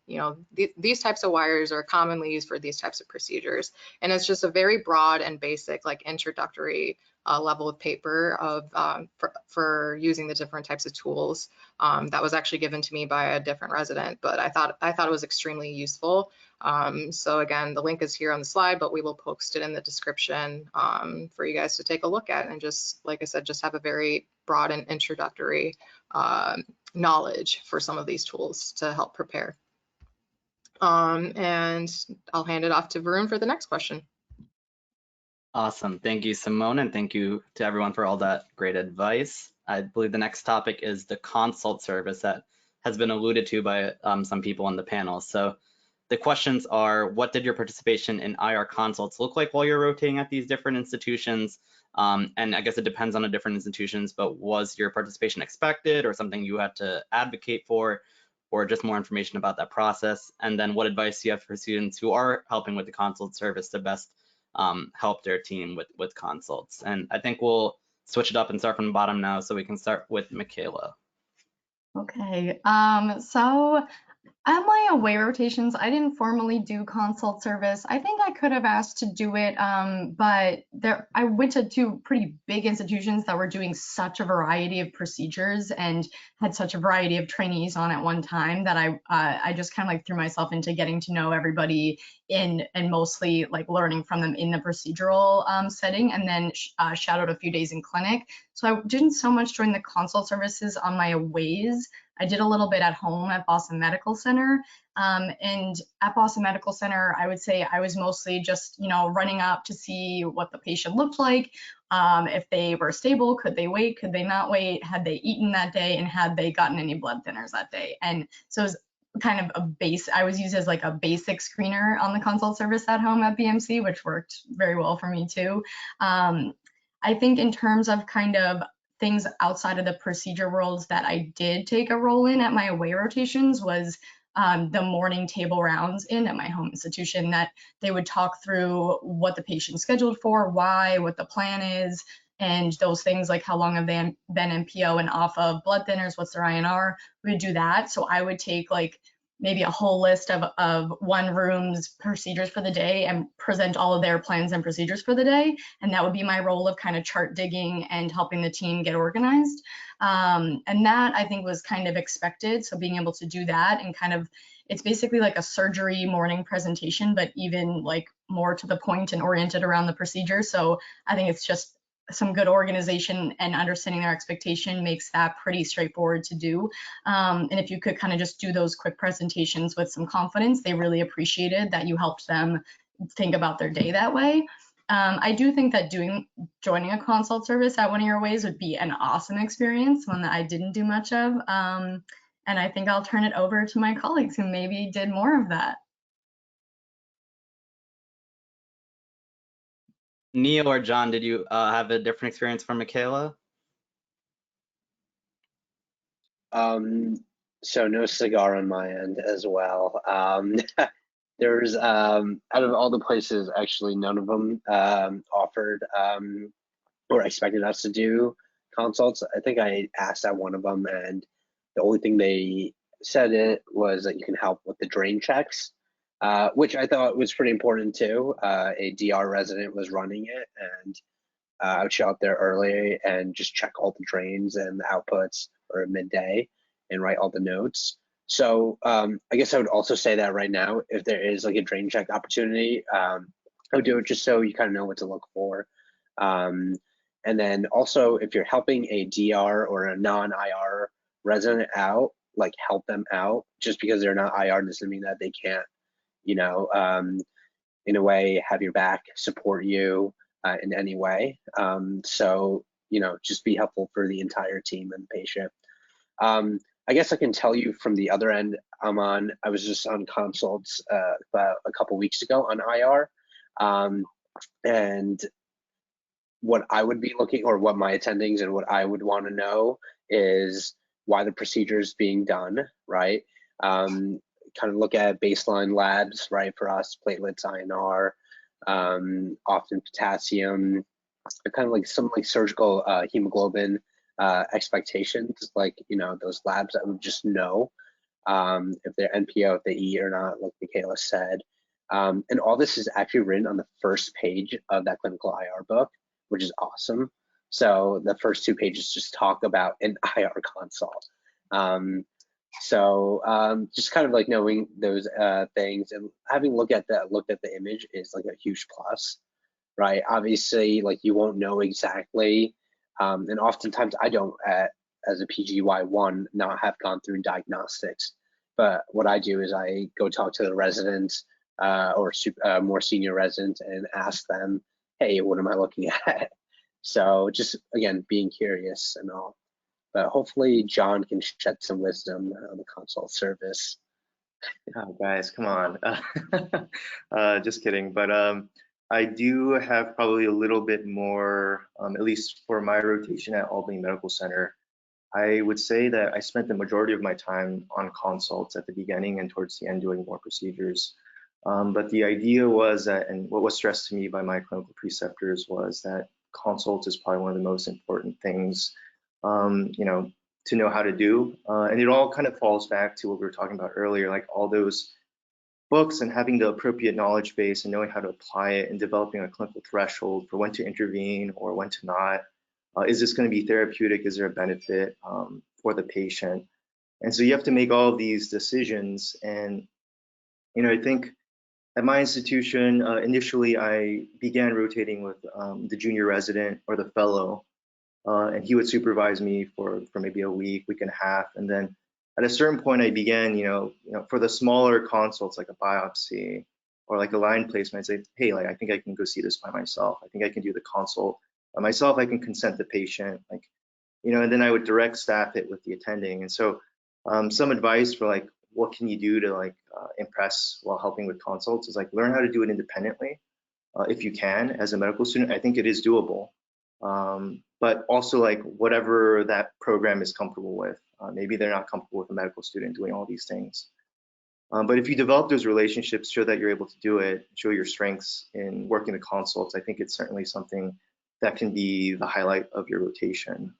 S2: these types of wires are commonly used for these types of procedures. And it's just a very broad and basic, like introductory level of paper of for using the different types of tools. That was actually given to me by a different resident, but I thought it was extremely useful. So again, the link is here on the slide, but we will post it in the description for you guys to take a look at, and just, like I said, just have a very broad and introductory knowledge for some of these tools to help prepare. And I'll hand it off to Varun for the next question.
S1: Awesome. Thank you, Simone, and thank you to everyone for all that great advice. I believe the next topic is the consult service that has been alluded to by some people on the panel. So the questions are, what did your participation in IR consults look like while you're rotating at these different institutions? And I guess it depends on the different institutions, but was your participation expected or something you had to advocate for, or just more information about that process? And then what advice do you have for students who are helping with the consult service to best help their team with consults? And I think we'll switch it up and start from the bottom now, so we can start with Micaela.
S6: Okay, so at my away rotations, I didn't formally do consult service. I think I could have asked to do it, but I went to two pretty big institutions that were doing such a variety of procedures and had such a variety of trainees on at one time that I just kind of like threw myself into getting to know everybody and mostly like learning from them in the procedural setting, and then shadowed a few days in clinic. So I didn't so much join the consult services on my aways. I did a little bit at home at Boston Medical Center. And at Boston Medical Center, I would say I was mostly just, running up to see what the patient looked like. If they were stable, could they wait, could they not wait, had they eaten that day, and had they gotten any blood thinners that day. And so it was kind of a base, I was used as like a basic screener on the consult service at home at BMC, which worked very well for me too. I think in terms of kind of things outside of the procedure worlds that I did take a role in at my away rotations was the morning table rounds in at my home institution, that they would talk through what the patient's scheduled for, why, what the plan is, and those things like how long have they been NPO and off of blood thinners, what's their INR. We would do that. So I would take like maybe a whole list of one room's procedures for the day and present all of their plans and procedures for the day. And that would be my role of kind of chart digging and helping the team get organized. And that I think was kind of expected. So being able to do that and kind of, it's basically like a surgery morning presentation, but even like more to the point and oriented around the procedure. So I think it's just some good organization and understanding their expectation makes that pretty straightforward to do. And if you could kind of just do those quick presentations with some confidence, they really appreciated that you helped them think about their day that way. I do think that joining a consult service at one of your ways would be an awesome experience, one that I didn't do much of. And I think I'll turn it over to my colleagues who maybe did more of that.
S1: Neil or John, did you have a different experience from Micaela?
S3: So no cigar on my end as well. There's out of all the places, actually none of them offered or expected us to do consults. I think I asked at one of them, and the only thing they said it was that you can help with the drain checks, which I thought was pretty important too. A DR resident was running it, and I would show up there early and just check all the drains and the outputs or midday and write all the notes. So I guess I would also say that right now, if there is like a drain check opportunity, I would do it just so you kind of know what to look for. And then also, if you're helping a DR or a non-IR resident out, like help them out. Just because they're not IR doesn't mean that they can't, in a way, have your back, support you in any way. So, just be helpful for the entire team and the patient. I guess I can tell you from the other end I'm on. I was just on consults about a couple weeks ago on IR, and what I would be looking, or what my attendings and what I would want to know is why the procedure is being done, right? Kind of look at baseline labs, right, for us, platelets, INR, often potassium, kind of like some like surgical hemoglobin expectations, like, those labs that would just know if they're NPO, if they eat or not, like Micaela said. And all this is actually written on the first page of that clinical IR book, which is awesome. So the first 2 pages just talk about an IR consult. Just kind of like knowing those things and having looked at the image is like a huge plus, right? Obviously, like you won't know exactly, and oftentimes I don't, as a PGY-1, not have gone through diagnostics. But what I do is I go talk to the residents or more senior residents and ask them, hey, what am I looking at? So just, again, being curious and all. But hopefully John can shed some wisdom on the consult service.
S5: Oh, guys, come on. Just kidding. But I do have probably a little bit more, at least for my rotation at Albany Medical Center. I would say that I spent the majority of my time on consults at the beginning and towards the end doing more procedures. But the idea was that, and what was stressed to me by my clinical preceptors was that consult is probably one of the most important things, to know how to do. And it all kind of falls back to what we were talking about earlier, like all those books and having the appropriate knowledge base and knowing how to apply it and developing a clinical threshold for when to intervene or when to not. Is this going to be therapeutic? Is there a benefit for the patient? And so you have to make all of these decisions. And, I think at my institution, initially I began rotating with the junior resident or the fellow. and he would supervise me for maybe a week, week and a half, and then at a certain point I began, for the smaller consults like a biopsy or like a line placement, I'd say, hey, like I think I can go see this by myself. I think I can do the consult by myself. I can consent the patient, and then I would direct staff it with the attending. And so some advice for like what can you do to impress while helping with consults is like learn how to do it independently if you can as a medical student. I think it is doable, but also like whatever that program is comfortable with. Maybe they're not comfortable with a medical student doing all these things. But if you develop those relationships, show that you're able to do it, show your strengths in working the consults, I think it's certainly something that can be the highlight of your rotation.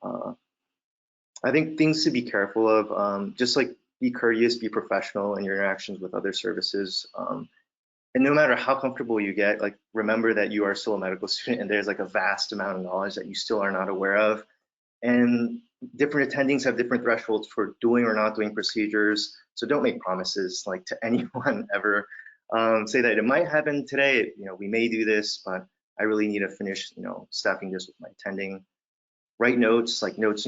S5: I think things to be careful of, just like be courteous, be professional in your interactions with other services. And no matter how comfortable you get, like remember that you are still a medical student and there's like a vast amount of knowledge that you still are not aware of. And different attendings have different thresholds for doing or not doing procedures. So don't make promises like to anyone ever. Say that it might happen today, we may do this, but I really need to finish, staffing this with my attending. Write notes, like notes.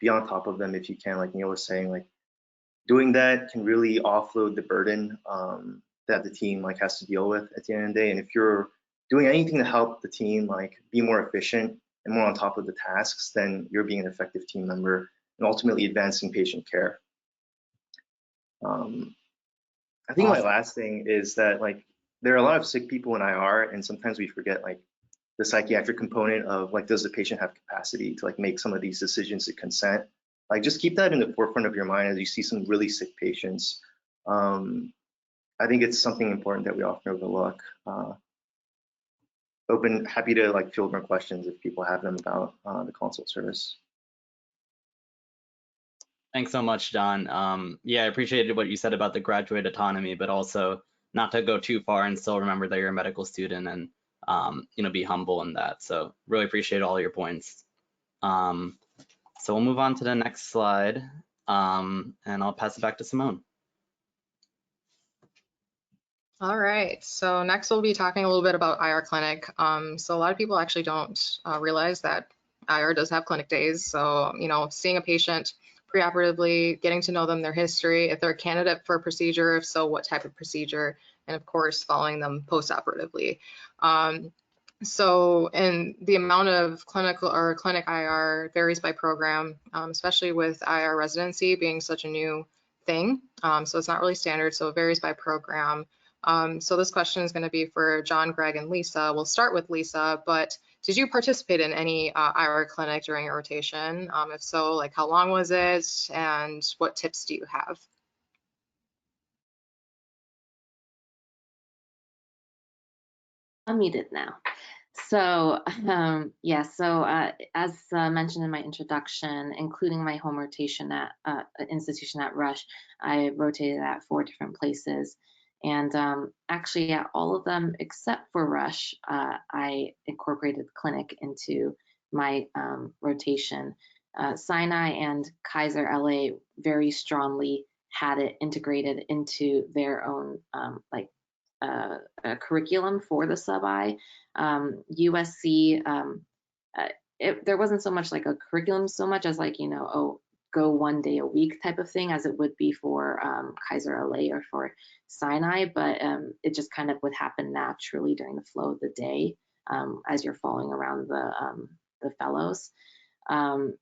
S5: Be on top of them if you can, like Neil was saying, like doing that can really offload the burden that the team has to deal with at the end of the day. And if you're doing anything to help the team be more efficient and more on top of the tasks, then you're being an effective team member and ultimately advancing patient care. I think my last thing is that there are a lot of sick people in IR, and sometimes we forget the psychiatric component of does the patient have capacity to make some of these decisions to consent. Just keep that in the forefront of your mind as you see some really sick patients. I think it's something important that we often overlook. Happy to field more questions if people have them about the consult service.
S1: Thanks so much, John. Yeah, I appreciated what you said about the graduate autonomy, but also not to go too far and still remember that you're a medical student and be humble in that. So really appreciate all your points. So we'll move on to the next slide, and I'll pass it back to Simone.
S2: All right, so next we'll be talking a little bit about IR clinic. So a lot of people actually don't realize that IR does have clinic days. So, seeing a patient preoperatively, getting to know them, their history, if they're a candidate for a procedure, if so, what type of procedure, and of course, following them postoperatively. And the amount of clinic IR varies by program, especially with IR residency being such a new thing. So it's not really standard, so it varies by program. So this question is going to be for John, Greg, and Lisa. We'll start with Lisa, but did you participate in any IR clinic during your rotation? If so, how long was it, and what tips do you have?
S7: I'm muted now. So yeah, so as mentioned in my introduction, including my home rotation at institution at Rush, I rotated at 4 different places. And actually at all of them except for Rush, I incorporated clinic into my rotation. Sinai and Kaiser LA very strongly had it integrated into their own curriculum for the sub-I. USC, there wasn't so much a curriculum so much as go 1 day a week type of thing as it would be for Kaiser LA or for Sinai, but it just kind of would happen naturally during the flow of the day as you're following around the fellows. And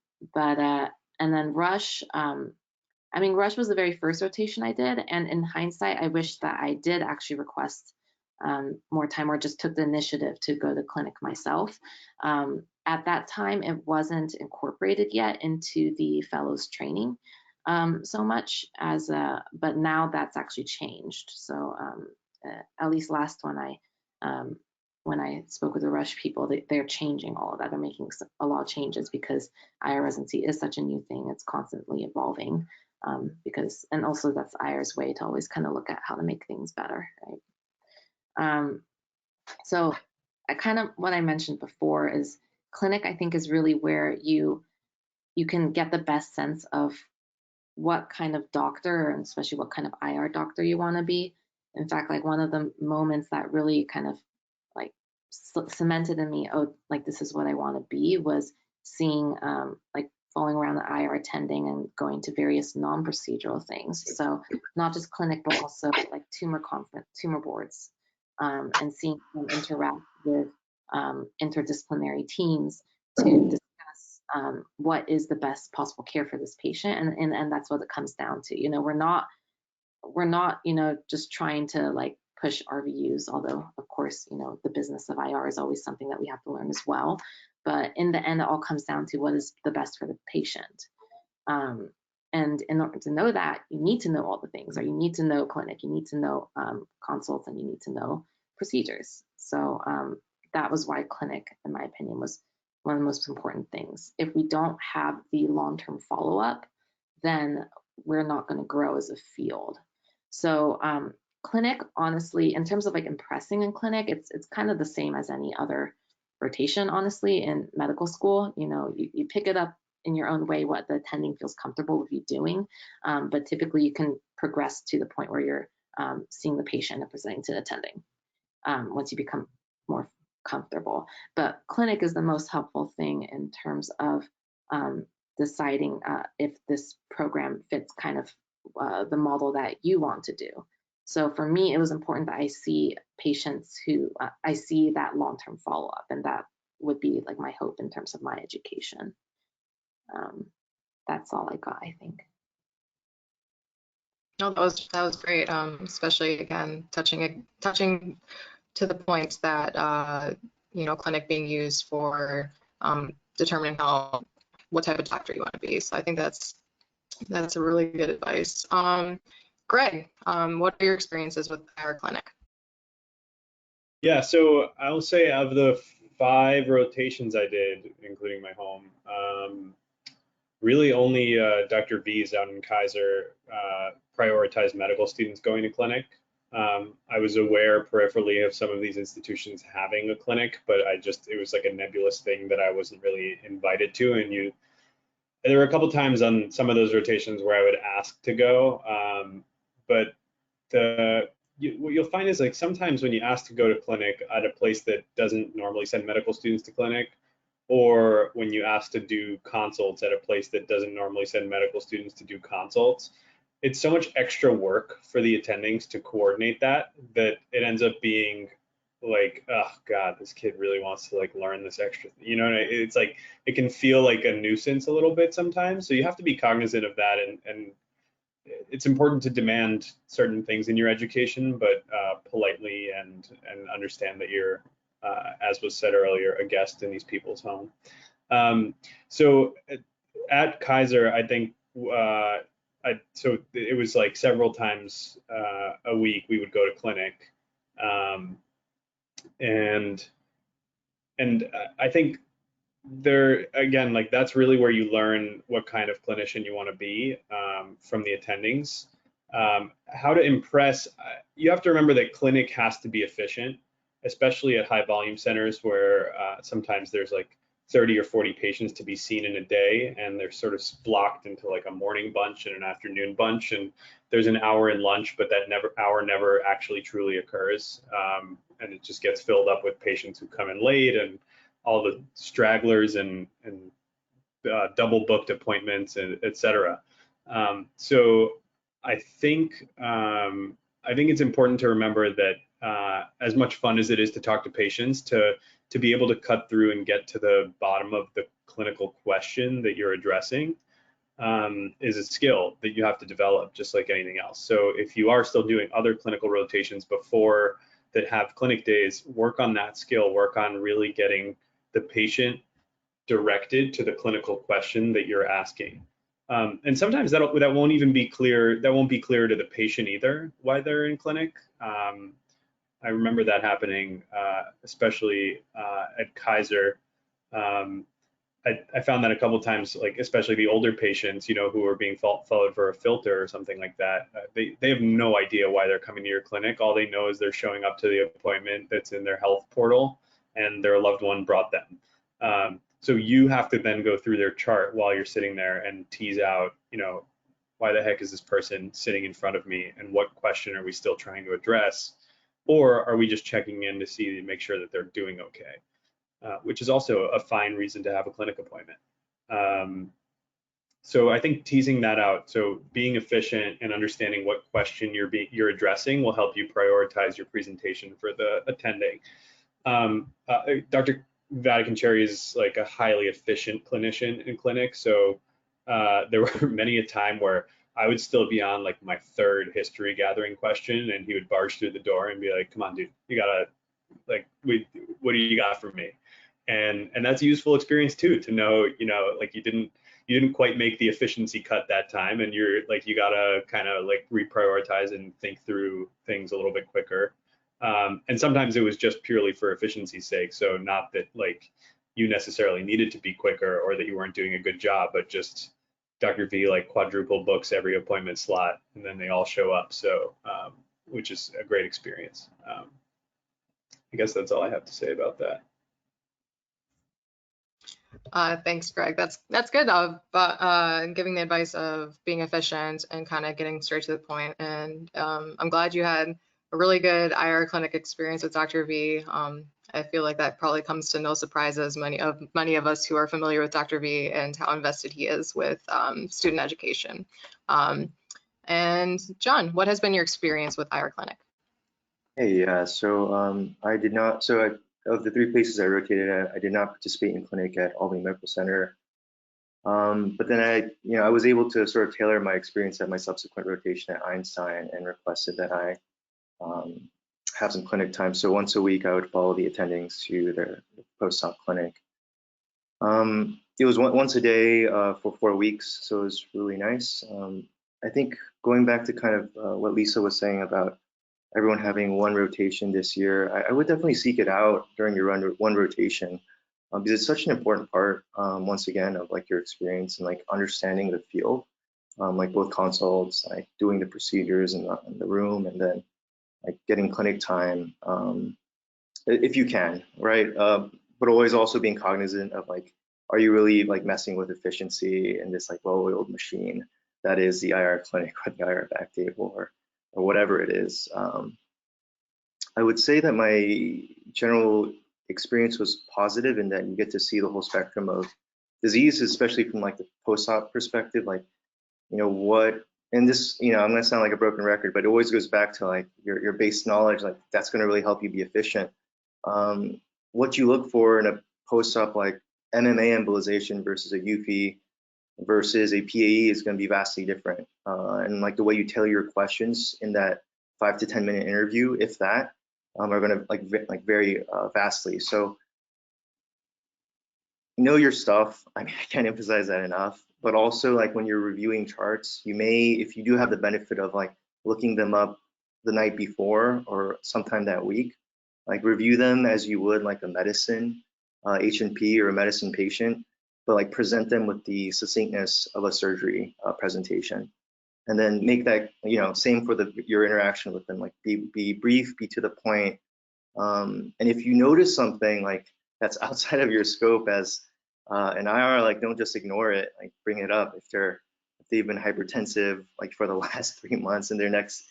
S7: then Rush, Rush was the very first rotation I did, and in hindsight, I wish that I did actually request more time or just took the initiative to go to clinic myself. At that time, it wasn't incorporated yet into the fellows training so much as, but now that's actually changed. So at least last when I spoke with the Rush people, they're changing all of that. They're making a lot of changes because IR residency is such a new thing. It's constantly evolving and also that's IR's way to always kind of look at how to make things better, right? So what I mentioned before is clinic, I think, is really where you can get the best sense of what kind of doctor, and especially what kind of IR doctor you want to be. In fact, one of the moments that really kind of cemented in me, this is what I want to be, was seeing like following around the IR attending and going to various non-procedural things. So not just clinic, but also like tumor boards, and seeing them interact with interdisciplinary teams to discuss what is the best possible care for this patient. And that's what it comes down to. You know, we're not, you know, just trying to like push RVUs, although of course, you know, the business of IR is always something that we have to learn as well. But in the end, it all comes down to what is the best for the patient. And in order to know that, you need to know all the things, or you need to know clinic, you need to know consults, and you need to know procedures. So that was why clinic, in my opinion, was one of the most important things. If we don't have the long-term follow-up, then we're not going to grow as a field. So clinic, honestly, in terms of like impressing in clinic, it's kind of the same as any other rotation, honestly, in medical school. You know, you pick it up in your own way, what the attending feels comfortable with you doing. But typically you can progress to the point where you're seeing the patient and presenting to the attending once you become more comfortable. But clinic is the most helpful thing in terms of deciding if this program fits kind of the model that you want to do. So for me, it was important that I see patients who I see that long-term follow-up, and that would be like my hope in terms of my education. That's all I got, I think.
S2: No, that was great. Especially again touching to the point that you know, clinic being used for determining what type of doctor you want to be. So I think that's a really good advice. Greg, what are your experiences with our clinic?
S4: Yeah, so I'll say of the 5 rotations I did, including my home, really only Dr. V's out in Kaiser prioritized medical students going to clinic. I was aware peripherally of some of these institutions having a clinic, but it was like a nebulous thing that I wasn't really invited to. And there were a couple times on some of those rotations where I would ask to go, but what you'll find is like sometimes when you ask to go to clinic at a place that doesn't normally send medical students to clinic, or when you ask to do consults at a place that doesn't normally send medical students to do consults, it's so much extra work for the attendings to coordinate that it ends up being like, oh God, this kid really wants to like learn this extra, you know, it's like, it can feel like a nuisance a little bit sometimes. So you have to be cognizant of that, and it's important to demand certain things in your education, but politely and understand that you're, as was said earlier, a guest in these people's home. So at Kaiser, I think, so it was like several times a week we would go to clinic, and I think there again, like that's really where you learn what kind of clinician you want to be from the attendings. How to impress, you have to remember that clinic has to be efficient, especially at high volume centers where sometimes there's like 30 or 40 patients to be seen in a day, and they're sort of blocked into like a morning bunch and an afternoon bunch, and there's an hour in lunch, but that hour never actually truly occurs, and it just gets filled up with patients who come in late and all the stragglers and double booked appointments, and et cetera. So I think it's important to remember that as much fun as it is to talk to patients, to be able to cut through and get to the bottom of the clinical question that you're addressing is a skill that you have to develop, just like anything else. So if you are still doing other clinical rotations before that have clinic days, work on that skill, work on really getting the patient directed to the clinical question that you're asking. And sometimes that won't even be clear. That won't be clear to the patient either why they're in clinic. I remember that happening, especially at Kaiser. I found that a couple times, like especially the older patients, you know, who are being followed for a filter or something like that. They have no idea why they're coming to your clinic. All they know is they're showing up to the appointment that's in their health portal, and their loved one brought them. So you have to then go through their chart while you're sitting there and tease out, you know, why the heck is this person sitting in front of me, and what question are we still trying to address, or are we just checking in to make sure that they're doing okay? which is also a fine reason to have a clinic appointment. So I think teasing that out, so being efficient and understanding what question you're addressing will help you prioritize your presentation for the attending. Dr. Vatican-Cherry is like a highly efficient clinician in clinic, so there were many a time where I would still be on like my third history gathering question, and he would barge through the door and be like, "Come on, dude, you gotta like, what do you got for me?" And that's a useful experience too, to know, like you didn't quite make the efficiency cut that time, and you're like, you gotta kind of like reprioritize and think through things a little bit quicker. And sometimes it was just purely for efficiency's sake. So not that like you necessarily needed to be quicker or that you weren't doing a good job, but just Dr. V like quadruple books every appointment slot, and then they all show up. So, which is a great experience. I guess that's all I have to say about that.
S2: Thanks, Greg. That's good about giving the advice of being efficient and kind of getting straight to the point. And I'm glad you had a really good IR clinic experience with Dr. V. I feel like that probably comes to no surprise, as many of us who are familiar with Dr. V and how invested he is with student education. And John, what has been your experience with IR clinic?
S5: Hey, yeah, so I did not, so of the 3 places I rotated at, I did not participate in clinic at Albany Medical Center. But then I was able to sort of tailor my experience at my subsequent rotation at Einstein and requested that I have some clinic time. So once a week, I would follow the attendings to their post-op clinic. It was once a day for 4 weeks, so it was really nice. I think going back to kind of what Lisa was saying about everyone having 1 rotation this year, I would definitely seek it out during your 1 rotation, because it's such an important part, once again, of like your experience and like understanding the field, like both consults, like doing the procedures in the room, and then like getting clinic time, if you can, right? But always also being cognizant of like, are you really like messing with efficiency in this like well-oiled machine that is the IR clinic or the IR back table or whatever it is. I would say that my general experience was positive in that you get to see the whole spectrum of disease, especially from like the post-op perspective, like, what, and this, I'm gonna sound like a broken record, but it always goes back to like your base knowledge, like that's gonna really help you be efficient. What you look for in a post-op like MMA embolization versus a UFI versus a PAE is going to be vastly different. And like the way you tailor your questions in that 5 to 10 minute interview, if that, are going to like vary vastly. So know your stuff. I mean, I can't emphasize that enough. But also like when you're reviewing charts, you may, if you do have the benefit of like looking them up the night before or sometime that week, like review them as you would like a medicine H&P or a medicine patient, but like present them with the succinctness of a surgery presentation, and then make that, same for your interaction with them, like be brief, be to the point. And if you notice something like that's outside of your scope as an IR, like don't just ignore it, like bring it up. If they've been hypertensive like for the last 3 months and their next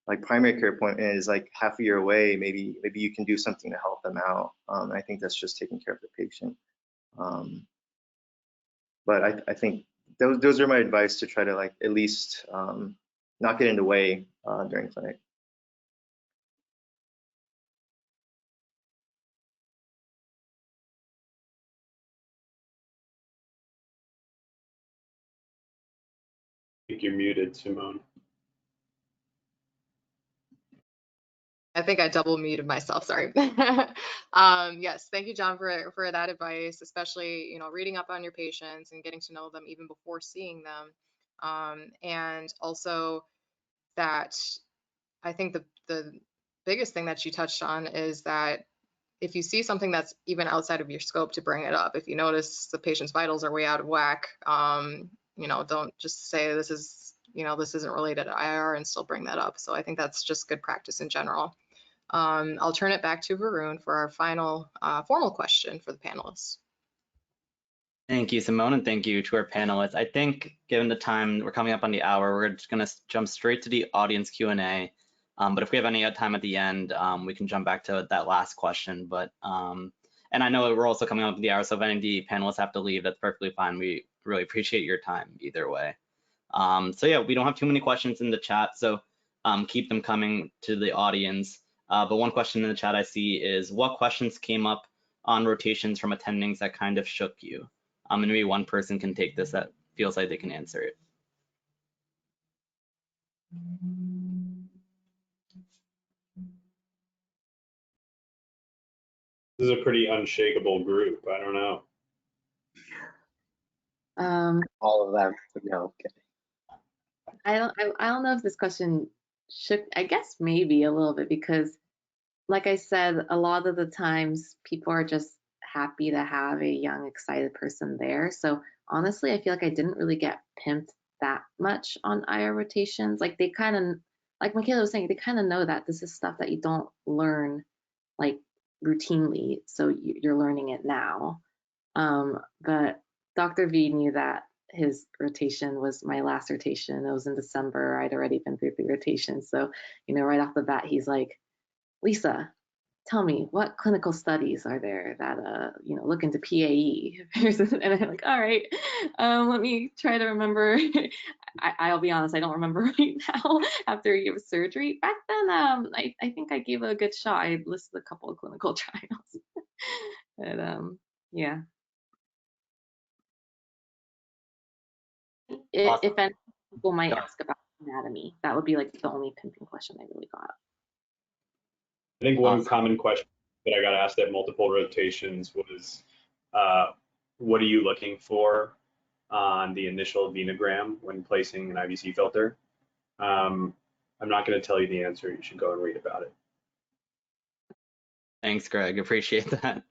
S5: like primary care appointment is like half a year away, maybe you can do something to help them out. I think that's just taking care of the patient. But I think those are my advice to try to like at least not get in the way during clinic.
S4: I think you're muted, Simone.
S2: I think I double muted myself, sorry. Yes, thank you, John, for that advice, especially, reading up on your patients and getting to know them even before seeing them. And also that I think the biggest thing that you touched on is that if you see something that's even outside of your scope, to bring it up. If you notice the patient's vitals are way out of whack, don't just say this isn't related to IR and still bring that up. So I think that's just good practice in general. I'll turn it back to Varun for our final formal question for the panelists.
S1: Thank you, Simone, and thank you to our panelists. I think given the time, we're coming up on the hour, we're just going to jump straight to the audience Q&A. But if we have any time at the end, we can jump back to that last question. But And I know we're also coming up with the hour, so if any of the panelists have to leave, that's perfectly fine. We really appreciate your time either way. So yeah, we don't have too many questions in the chat, so keep them coming to the audience. But one question in the chat I see is, what questions came up on rotations from attendings that kind of shook you? And maybe one person can take this that feels like they can answer it.
S4: This is a pretty unshakable group. I don't know.
S3: All of them. No, kidding.
S7: I don't know if this question should, I guess maybe a little bit, because like I said, a lot of the times people are just happy to have a young, excited person there. So honestly, I feel like I didn't really get pimped that much on IR rotations. Like they kind of, like Micaela was saying, they kind of know that this is stuff that you don't learn like routinely. So you're learning it now. But Dr. V knew that his rotation was my last rotation. It was in December. I'd already been through 3 rotations. So, you know, right off the bat, he's like, Lisa, tell me, what clinical studies are there that, you know, look into PAE? And I'm like, all right, let me try to remember. I'll be honest, I don't remember right now after a year of surgery. Back then, I think I gave it a good shot. I listed a couple of clinical trials. And yeah.
S1: Awesome.
S7: If any people might ask about anatomy, that would be like the only pimping question I really got.
S4: I think one common question that I got asked at multiple rotations was, what are you looking for on the initial venogram when placing an IVC filter? I'm not going to tell you the answer. You should go and read about it.
S1: Thanks, Greg. Appreciate that.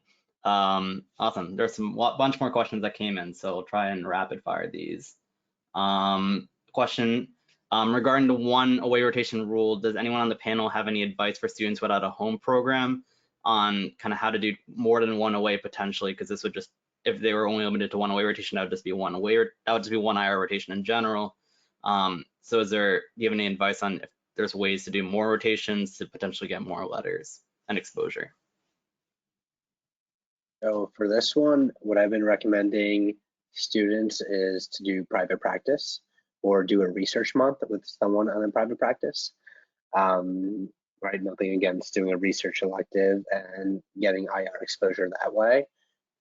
S1: Awesome. There's a bunch more questions that came in, so we'll try and rapid fire these. Question regarding the 1 away rotation rule, does anyone on the panel have any advice for students without a home program on kind of how to do more than 1 away potentially? Because this would just, if they were only limited to 1 away rotation, that would just be 1 away, or that would just be 1 IR rotation in general. So do you have any advice on if there's ways to do more rotations to potentially get more letters and exposure?
S3: So for this one, what I've been recommending students is to do private practice or do a research month with someone on a private practice. Right, nothing against doing a research elective and getting IR exposure that way.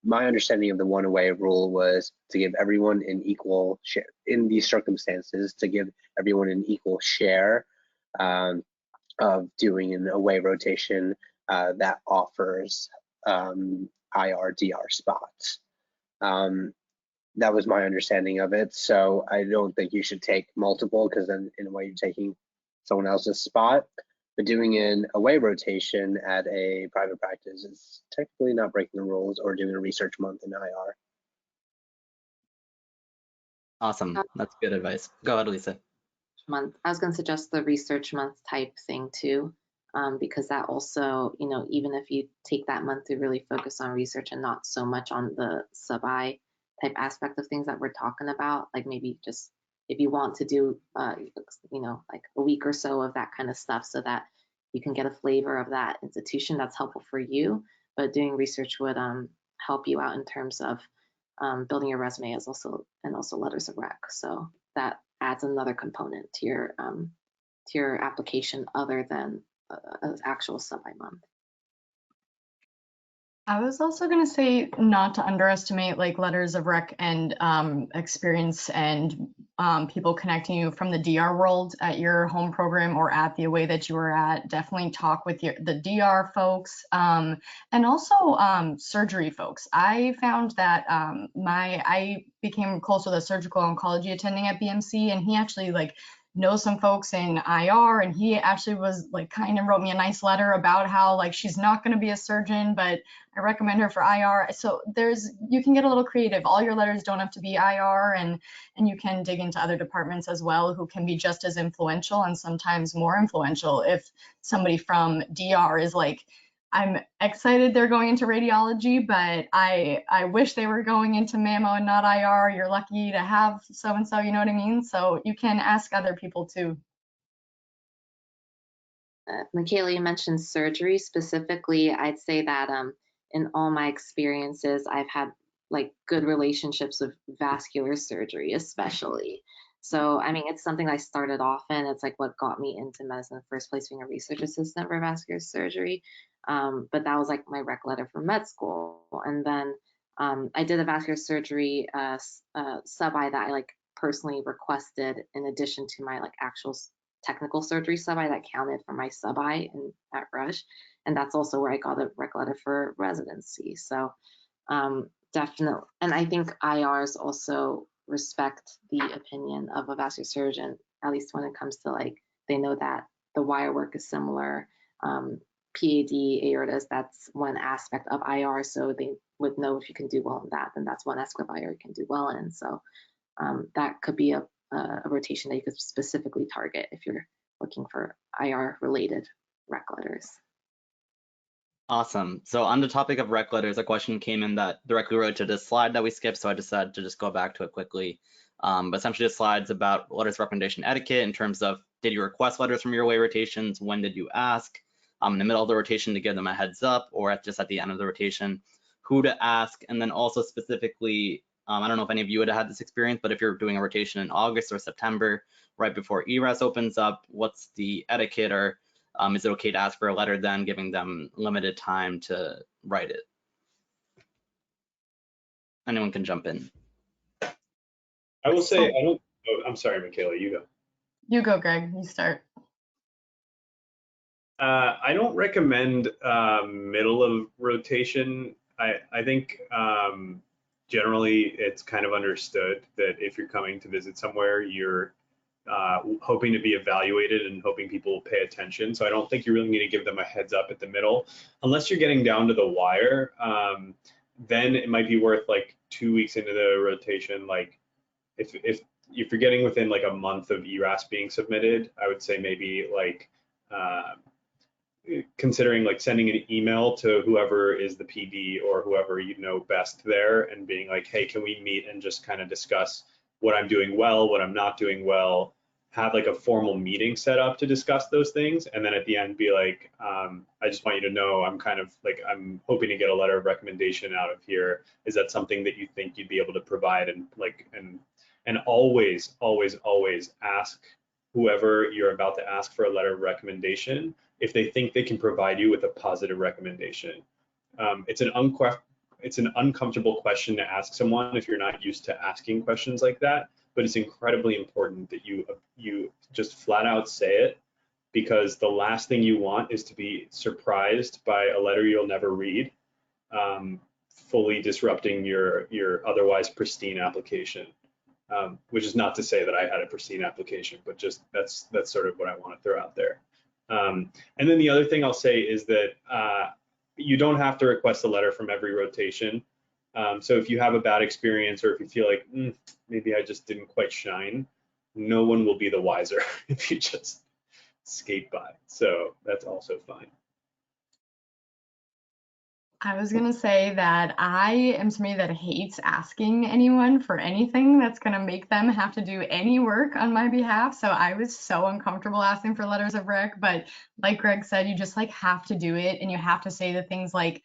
S3: My understanding of the 1 away rule was to give everyone an equal share in these circumstances, to give everyone an equal share of doing an away rotation that offers IR, DR spots. That was my understanding of it. So I don't think you should take multiple, because then in a way you're taking someone else's spot. But doing an away rotation at a private practice is technically not breaking the rules, or doing a research month in IR.
S1: Awesome. That's good advice. Go ahead, Lisa.
S7: Month. I was going to suggest the research month type thing too, because that also, you know, even if you take that month to really focus on research and not so much on the sub-I type aspect of things that we're talking about, like maybe just if you want to do, you know, like a week or so of that kind of stuff so that you can get a flavor of that institution, that's helpful for you. But doing research would help you out in terms of building your resume and also letters of rec. So that adds another component to your application other than an actual sub-I month.
S6: I was also going to say not to underestimate like letters of rec and experience and people connecting you from the DR world at your home program or at the away that you were at. Definitely talk with the DR folks and also surgery folks. I found that I became close with a surgical oncology attending at BMC, and he actually like knows some folks in IR, and he actually was like kind of wrote me a nice letter about how like she's not going to be a surgeon, but I recommend her for IR. So you can get a little creative. All your letters don't have to be IR, and you can dig into other departments as well who can be just as influential and sometimes more influential. If somebody from DR is like, I'm excited they're going into radiology, but I wish they were going into mammo and not IR. You're lucky to have so-and-so, you know what I mean? So you can ask other people too.
S7: Micaela, you mentioned surgery specifically. I'd say that in all my experiences, I've had like good relationships with vascular surgery, especially. So, I mean, it's something I started off in. It's like what got me into medicine in the first place, being a research assistant for vascular surgery. But that was like my rec letter for med school. And then I did a vascular surgery sub-I that I like personally requested in addition to my like actual technical surgery sub-I that counted for my sub-I at Rush. And that's also where I got a rec letter for residency. So definitely, and I think IRs also respect the opinion of a vascular surgeon, at least when it comes to like, they know that the wire work is similar. PAD, aortas, that's one aspect of IR, so they would know if you can do well in that, then that's one aspect of IR you can do well in. So that could be a rotation that you could specifically target if you're looking for IR related rec letters.
S1: Awesome. So on the topic of rec letters, a question came in that directly related to this slide that we skipped, so I decided to just go back to it quickly. But essentially the slide's about letters of recommendation etiquette in terms of, did you request letters from your away rotations? When did you ask? In the middle of the rotation to give them a heads up, or just at the end of the rotation, who to ask? And then also specifically, I don't know if any of you would have had this experience, but if you're doing a rotation in August or September, right before ERAS opens up, what's the etiquette, or is it okay to ask for a letter then, giving them limited time to write it? Anyone can jump in.
S4: I will say, I don't, oh, I'm sorry, Micaela, you go.
S6: You go, Greg, you start.
S4: I don't recommend middle of rotation. I think generally it's kind of understood that if you're coming to visit somewhere, you're hoping to be evaluated and hoping people will pay attention. So I don't think you really need to give them a heads up at the middle. Unless you're getting down to the wire, then it might be worth like 2 weeks into the rotation. Like if you're getting within like a month of ERAS being submitted, I would say maybe like considering like sending an email to whoever is the PD or whoever you know best there and being like, hey, can we meet and just kind of discuss what I'm doing well, what I'm not doing well, have like a formal meeting set up to discuss those things. And then at the end be like, I just want you to know I'm kind of like, I'm hoping to get a letter of recommendation out of here. Is that something that you think you'd be able to provide? And like, and always, always, always ask whoever you're about to ask for a letter of recommendation if they think they can provide you with a positive recommendation. It's an uncomfortable question to ask someone if you're not used to asking questions like that, but it's incredibly important that you just flat out say it, because the last thing you want is to be surprised by a letter you'll never read, fully disrupting your otherwise pristine application. Which is not to say that I had a pristine application, but just that's sort of what I want to throw out there. And then the other thing I'll say is that you don't have to request a letter from every rotation. So if you have a bad experience, or if you feel like maybe I just didn't quite shine, no one will be the wiser if you just skate by. So that's also fine.
S6: I was gonna say that I am somebody that hates asking anyone for anything that's gonna make them have to do any work on my behalf. So I was so uncomfortable asking for letters of rec, but like Greg said, you just like have to do it, and you have to say the things like,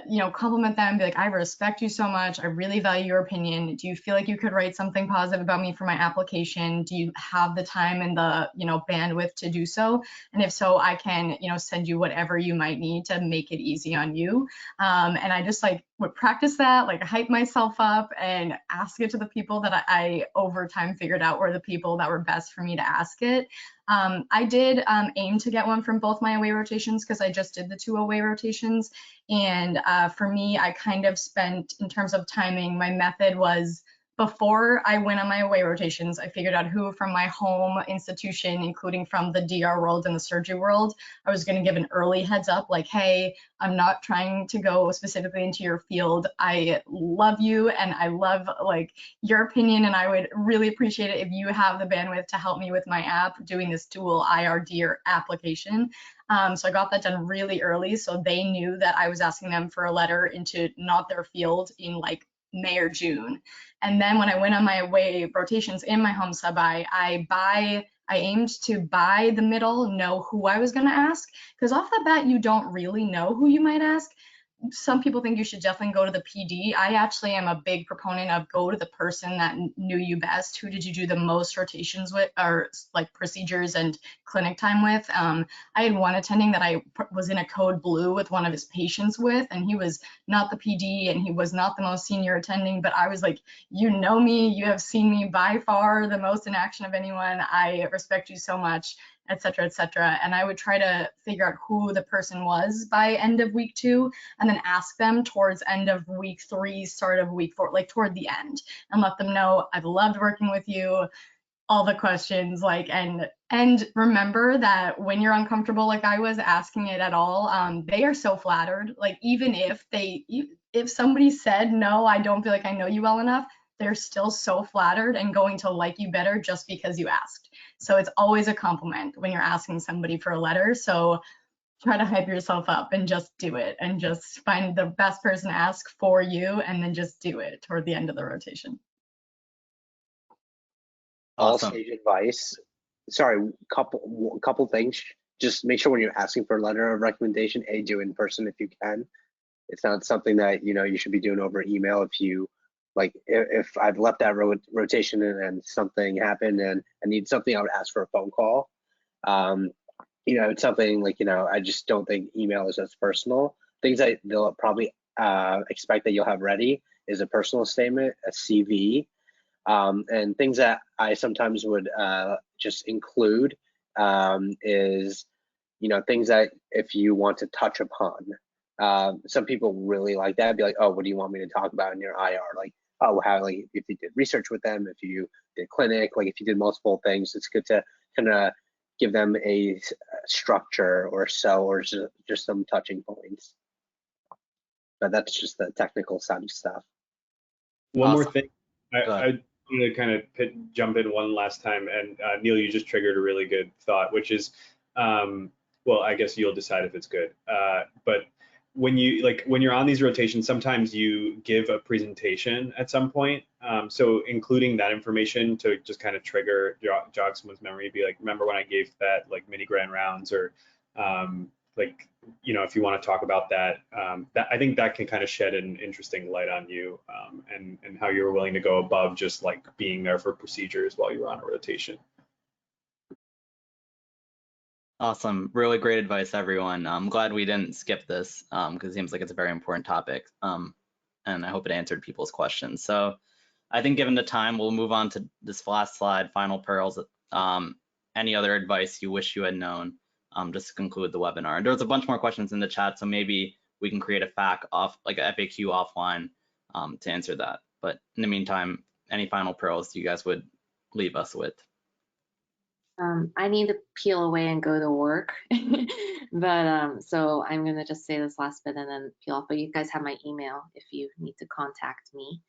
S6: you know, compliment them, be like, I respect you so much. I really value your opinion. Do you feel like you could write something positive about me for my application? Do you have the time and the, you know, bandwidth to do so? And if so, I can, you know, send you whatever you might need to make it easy on you. And I just like would practice that, like hype myself up and ask it to the people that I over time figured out were the people that were best for me to ask it. I did aim to get one from both my away rotations because I just did the 2 away rotations. And for me, I kind of spent, in terms of timing, my method was before I went on my away rotations, I figured out who from my home institution, including from the DR world and the surgery world, I was going to give an early heads up, like, hey, I'm not trying to go specifically into your field. I love you and I love like your opinion, and I would really appreciate it if you have the bandwidth to help me with my app doing this dual IR-DR application. So I got that done really early, so they knew that I was asking them for a letter into not their field in like May or June. And then when I went on my away rotations in my home sub-I, I aimed to by the middle know who I was going to ask, because off the bat you don't really know who you might ask. some people think you should definitely go to the PD. I actually am a big proponent of go to the person that knew you best. Who did you do the most rotations with, or like procedures and clinic time with? I had one attending that I was in a code blue with one of his patients with, and he was not the PD and he was not the most senior attending, but I was like, you know me, you have seen me by far the most in action of anyone. I respect you so much, et cetera, et cetera. And I would try to figure out who the person was by end of week 2, and then ask them towards end of week 3, start of week 4, like toward the end, and let them know I've loved working with you, all the questions, like, and remember that when you're uncomfortable, like I was asking it at all, they are so flattered. Like, even if somebody said, no, I don't feel like I know you well enough, they're still so flattered and going to like you better just because you asked. So it's always a compliment when you're asking somebody for a letter. So try to hype yourself up and just do it, and just find the best person to ask for you, and then just do it toward the end of the rotation.
S1: Awesome.
S3: All stage advice. Sorry, couple things. Just make sure when you're asking for a letter of recommendation, do it in person if you can. It's not something that you should be doing over email. If you like, if I've left that rotation and something happened and I need something, I would ask for a phone call. It's something like, I just don't think email is as personal. Things that they'll probably expect that you'll have ready is a personal statement, a CV, and things that I sometimes would just include is, things that if you want to touch upon. Some people really like that. Be like, oh, what do you want me to talk about in your IR? Like, oh, how, like, if you did research with them, if you did clinic, like if you did multiple things, it's good to kind of give them a structure or so, or just some touching points. But that's just the technical side of stuff.
S4: One more
S1: Awesome.
S4: thing, I want to kind of jump in one last time, and Neil, you just triggered a really good thought, which is, well, I guess you'll decide if it's good, but when you're on these rotations, sometimes you give a presentation at some point. So including that information to just kind of jog someone's memory, be like, remember when I gave that like mini grand rounds, or if you want to talk about that, that I think that can kind of shed an interesting light on you, and how you're willing to go above just like being there for procedures while you're on a rotation.
S1: Awesome. Really great advice, everyone. I'm glad we didn't skip this because it seems like it's a very important topic. And I hope it answered people's questions. So I think given the time, we'll move on to this last slide, final pearls. Any other advice you wish you had known, just to conclude the webinar. And there's a bunch more questions in the chat, so maybe we can create a FAQ offline to answer that. But in the meantime, any final pearls you guys would leave us with?
S7: I need to peel away and go to work, but so I'm gonna just say this last bit and then peel off. But you guys have my email if you need to contact me.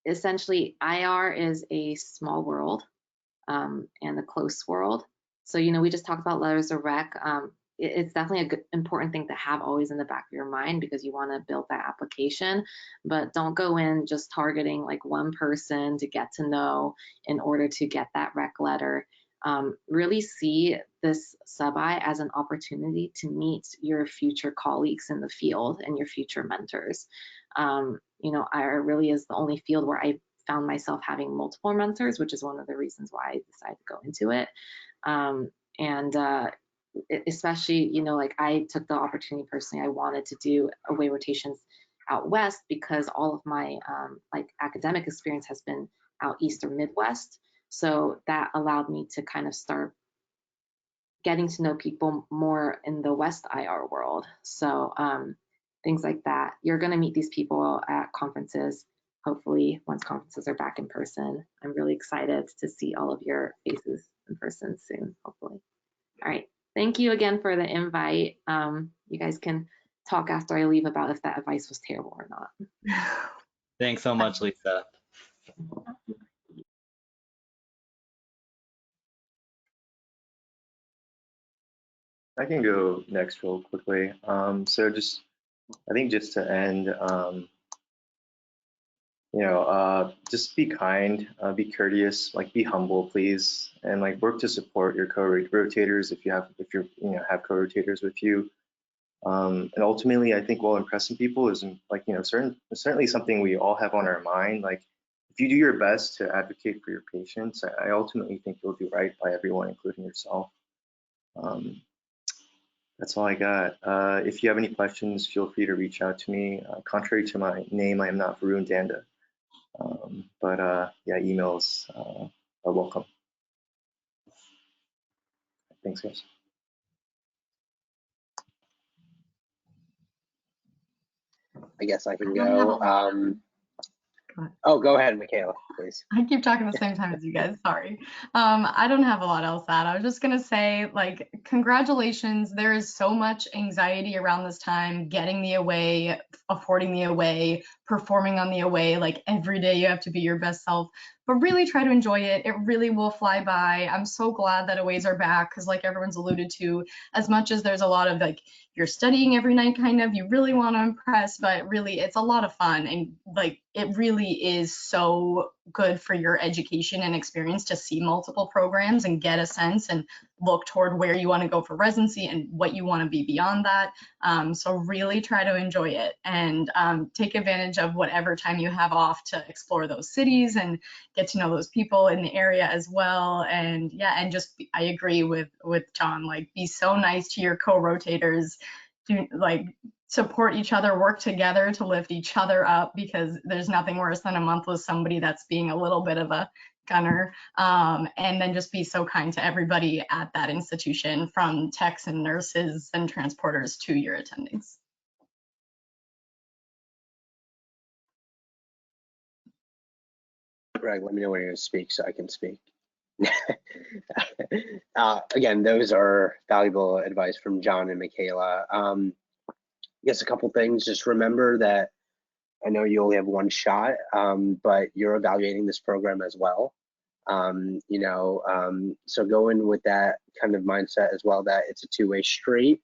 S7: Essentially, IR is a small world and a close world. So we just talked about letters of rec. It's definitely a good, important thing to have always in the back of your mind, because you want to build that application, but don't go in just targeting like one person to get to know in order to get that rec letter. Really see this sub-I as an opportunity to meet your future colleagues in the field and your future mentors. IR really is the only field where I found myself having multiple mentors, which is one of the reasons why I decided to go into it. Especially, like I took the opportunity personally, I wanted to do away rotations out west because all of my like academic experience has been out east or Midwest. So that allowed me to kind of start getting to know people more in the West IR world. So things like that. You're going to meet these people at conferences, hopefully once conferences are back in person. I'm really excited to see all of your faces in person soon, hopefully. All right. Thank you again for the invite. You guys can talk after I leave about if that advice was terrible or not.
S1: Thanks so much, Lisa.
S5: I can go next real quickly. So I think just to end, just be kind, be courteous, like be humble, please, and like work to support your co-rotators if you have co-rotators with you. And ultimately, I think while impressing people is like, you know, certainly something we all have on our mind. Like, if you do your best to advocate for your patients, I ultimately think you'll do right by everyone, including yourself. That's all I got. If you have any questions, feel free to reach out to me. Contrary to my name, I am not Varun Danda. Yeah, emails are welcome. Thanks, guys.
S3: I guess I can go. Oh, go ahead, Micaela, please.
S6: I keep talking at the same time as you guys, sorry. I don't have a lot else to add. I was just gonna say, like, congratulations. There is so much anxiety around this time, getting the away, affording the away, performing on the away. Like, every day you have to be your best self, but really try to enjoy it. It really will fly by. I'm so glad that aways are back, because like everyone's alluded to, as much as there's a lot of like, you're studying every night kind of, you really want to impress, but really it's a lot of fun, and like it really is so good for your education and experience to see multiple programs and get a sense and look toward where you want to go for residency and what you want to be beyond that. So really try to enjoy it, and take advantage of whatever time you have off to explore those cities and get to know those people in the area as well. And yeah, and just I agree with John, like, be so nice to your co-rotators, do like support each other, work together to lift each other up, because there's nothing worse than a month with somebody that's being a little bit of a gunner. And then just be so kind to everybody at that institution, from techs and nurses and transporters to your attendings.
S3: Greg, let me know when you're going to speak so I can speak. Again, those are valuable advice from John and Micaela. I guess a couple things. Just remember that I know you only have one shot, but you're evaluating this program as well. So go in with that kind of mindset as well, that it's a two-way street.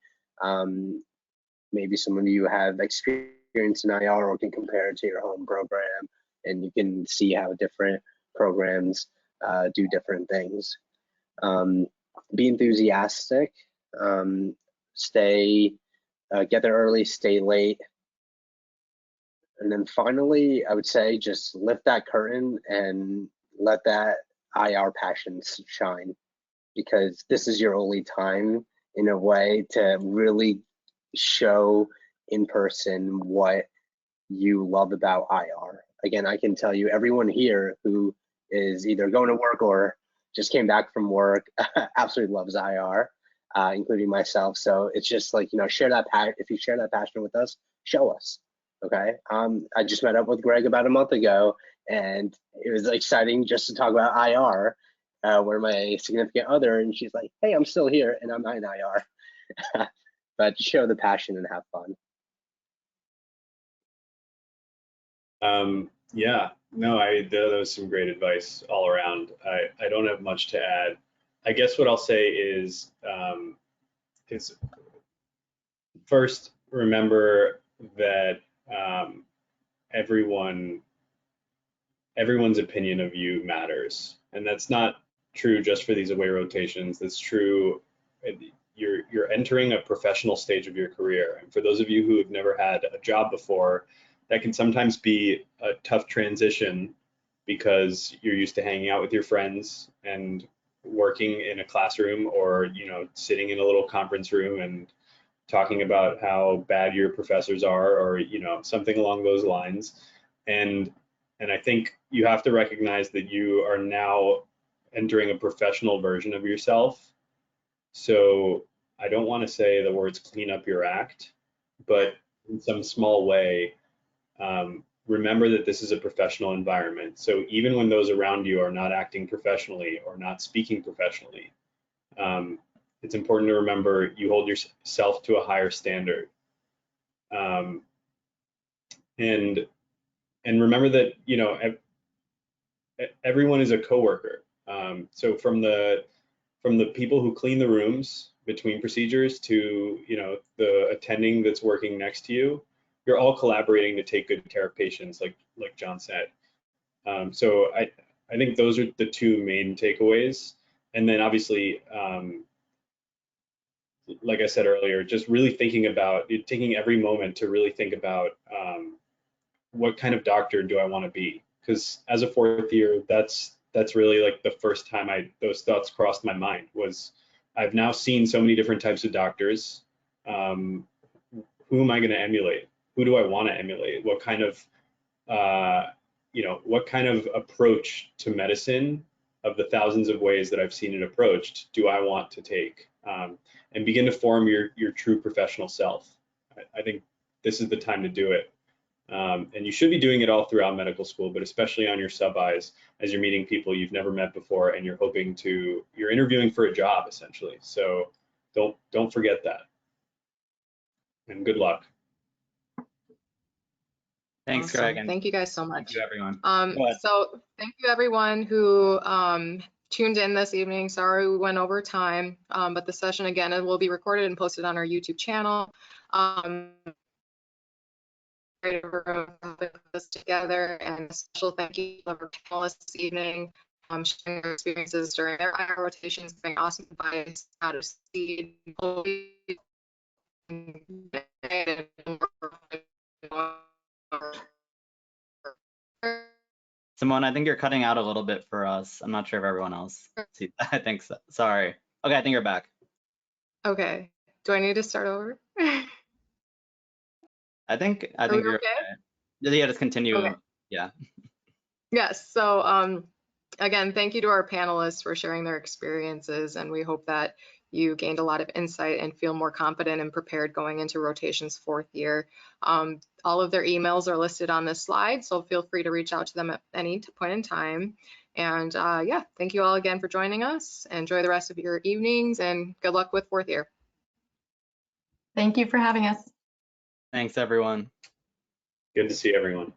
S3: Maybe some of you have experience in IR or can compare it to your home program, and you can see how different programs do different things. Be enthusiastic, get there early, stay late. And then finally, I would say just lift that curtain and let that IR passion shine, because this is your only time in a way to really show in person what you love about IR. Again, I can tell you, everyone here who is either going to work or just came back from work absolutely loves IR, including myself. So it's just like, share that if you share that passion with us, show us. Okay. I just met up with Gregg about a month ago, and it was exciting just to talk about IR. Where my significant other, and she's like, "Hey, I'm still here, and I'm not in IR." But show the passion and have fun.
S4: Yeah, no, that was some great advice all around. I don't have much to add. I guess what I'll say is first, remember that everyone's opinion of you matters, and that's not true just for these away rotations. That's true. You're entering a professional stage of your career, and for those of you who have never had a job before, that can sometimes be a tough transition, because you're used to hanging out with your friends and working in a classroom, or sitting in a little conference room and talking about how bad your professors are, or something along those lines. And I think you have to recognize that you are now entering a professional version of yourself. So I don't want to say the words clean up your act, but in some small way, remember that this is a professional environment. So even when those around you are not acting professionally or not speaking professionally, it's important to remember you hold yourself to a higher standard. And remember that everyone is a coworker. So from the people who clean the rooms between procedures to the attending that's working next to you, you're all collaborating to take good care of patients, like John said. So I think those are the two main takeaways. And then obviously like I said earlier, just really thinking about, taking every moment to really think about what kind of doctor do I want to be? Because as a fourth year, that's really like the first time those thoughts crossed my mind. Was I've now seen so many different types of doctors. Who am I going to emulate? Who do I want to emulate? What kind of what kind of approach to medicine, of the thousands of ways that I've seen it approached, do I want to take? And begin to form your true professional self. I think this is the time to do it. And you should be doing it all throughout medical school, but especially on your sub-Is as you're meeting people you've never met before and you're interviewing for a job essentially. So don't forget that. And good luck.
S1: Thanks,
S2: Awesome.
S1: Greg. And
S2: thank you guys so much.
S1: thank you, everyone.
S2: So thank you everyone who tuned in this evening. Sorry we went over time, but the session again, it will be recorded and posted on our YouTube channel. This together, and a special thank you to our panelists this evening, sharing their experiences during their IR rotations, giving awesome advice how to succeed.
S1: Simone, I think you're cutting out a little bit for us. I'm not sure if everyone else sees that. I think so. Sorry. Okay, I think you're back.
S2: Okay. Do I need to start over?
S1: I think
S2: Are we
S1: you're
S2: okay?
S1: Yeah, just continue.
S2: Okay.
S1: Yeah.
S2: Yes. So again, thank you to our panelists for sharing their experiences, and we hope that you gained a lot of insight and feel more confident and prepared going into rotations fourth year. All of their emails are listed on this slide, so feel free to reach out to them at any point in time. And yeah, thank you all again for joining us. Enjoy the rest of your evenings and good luck with fourth year.
S6: Thank you for having us.
S1: Thanks, everyone.
S4: Good to see everyone.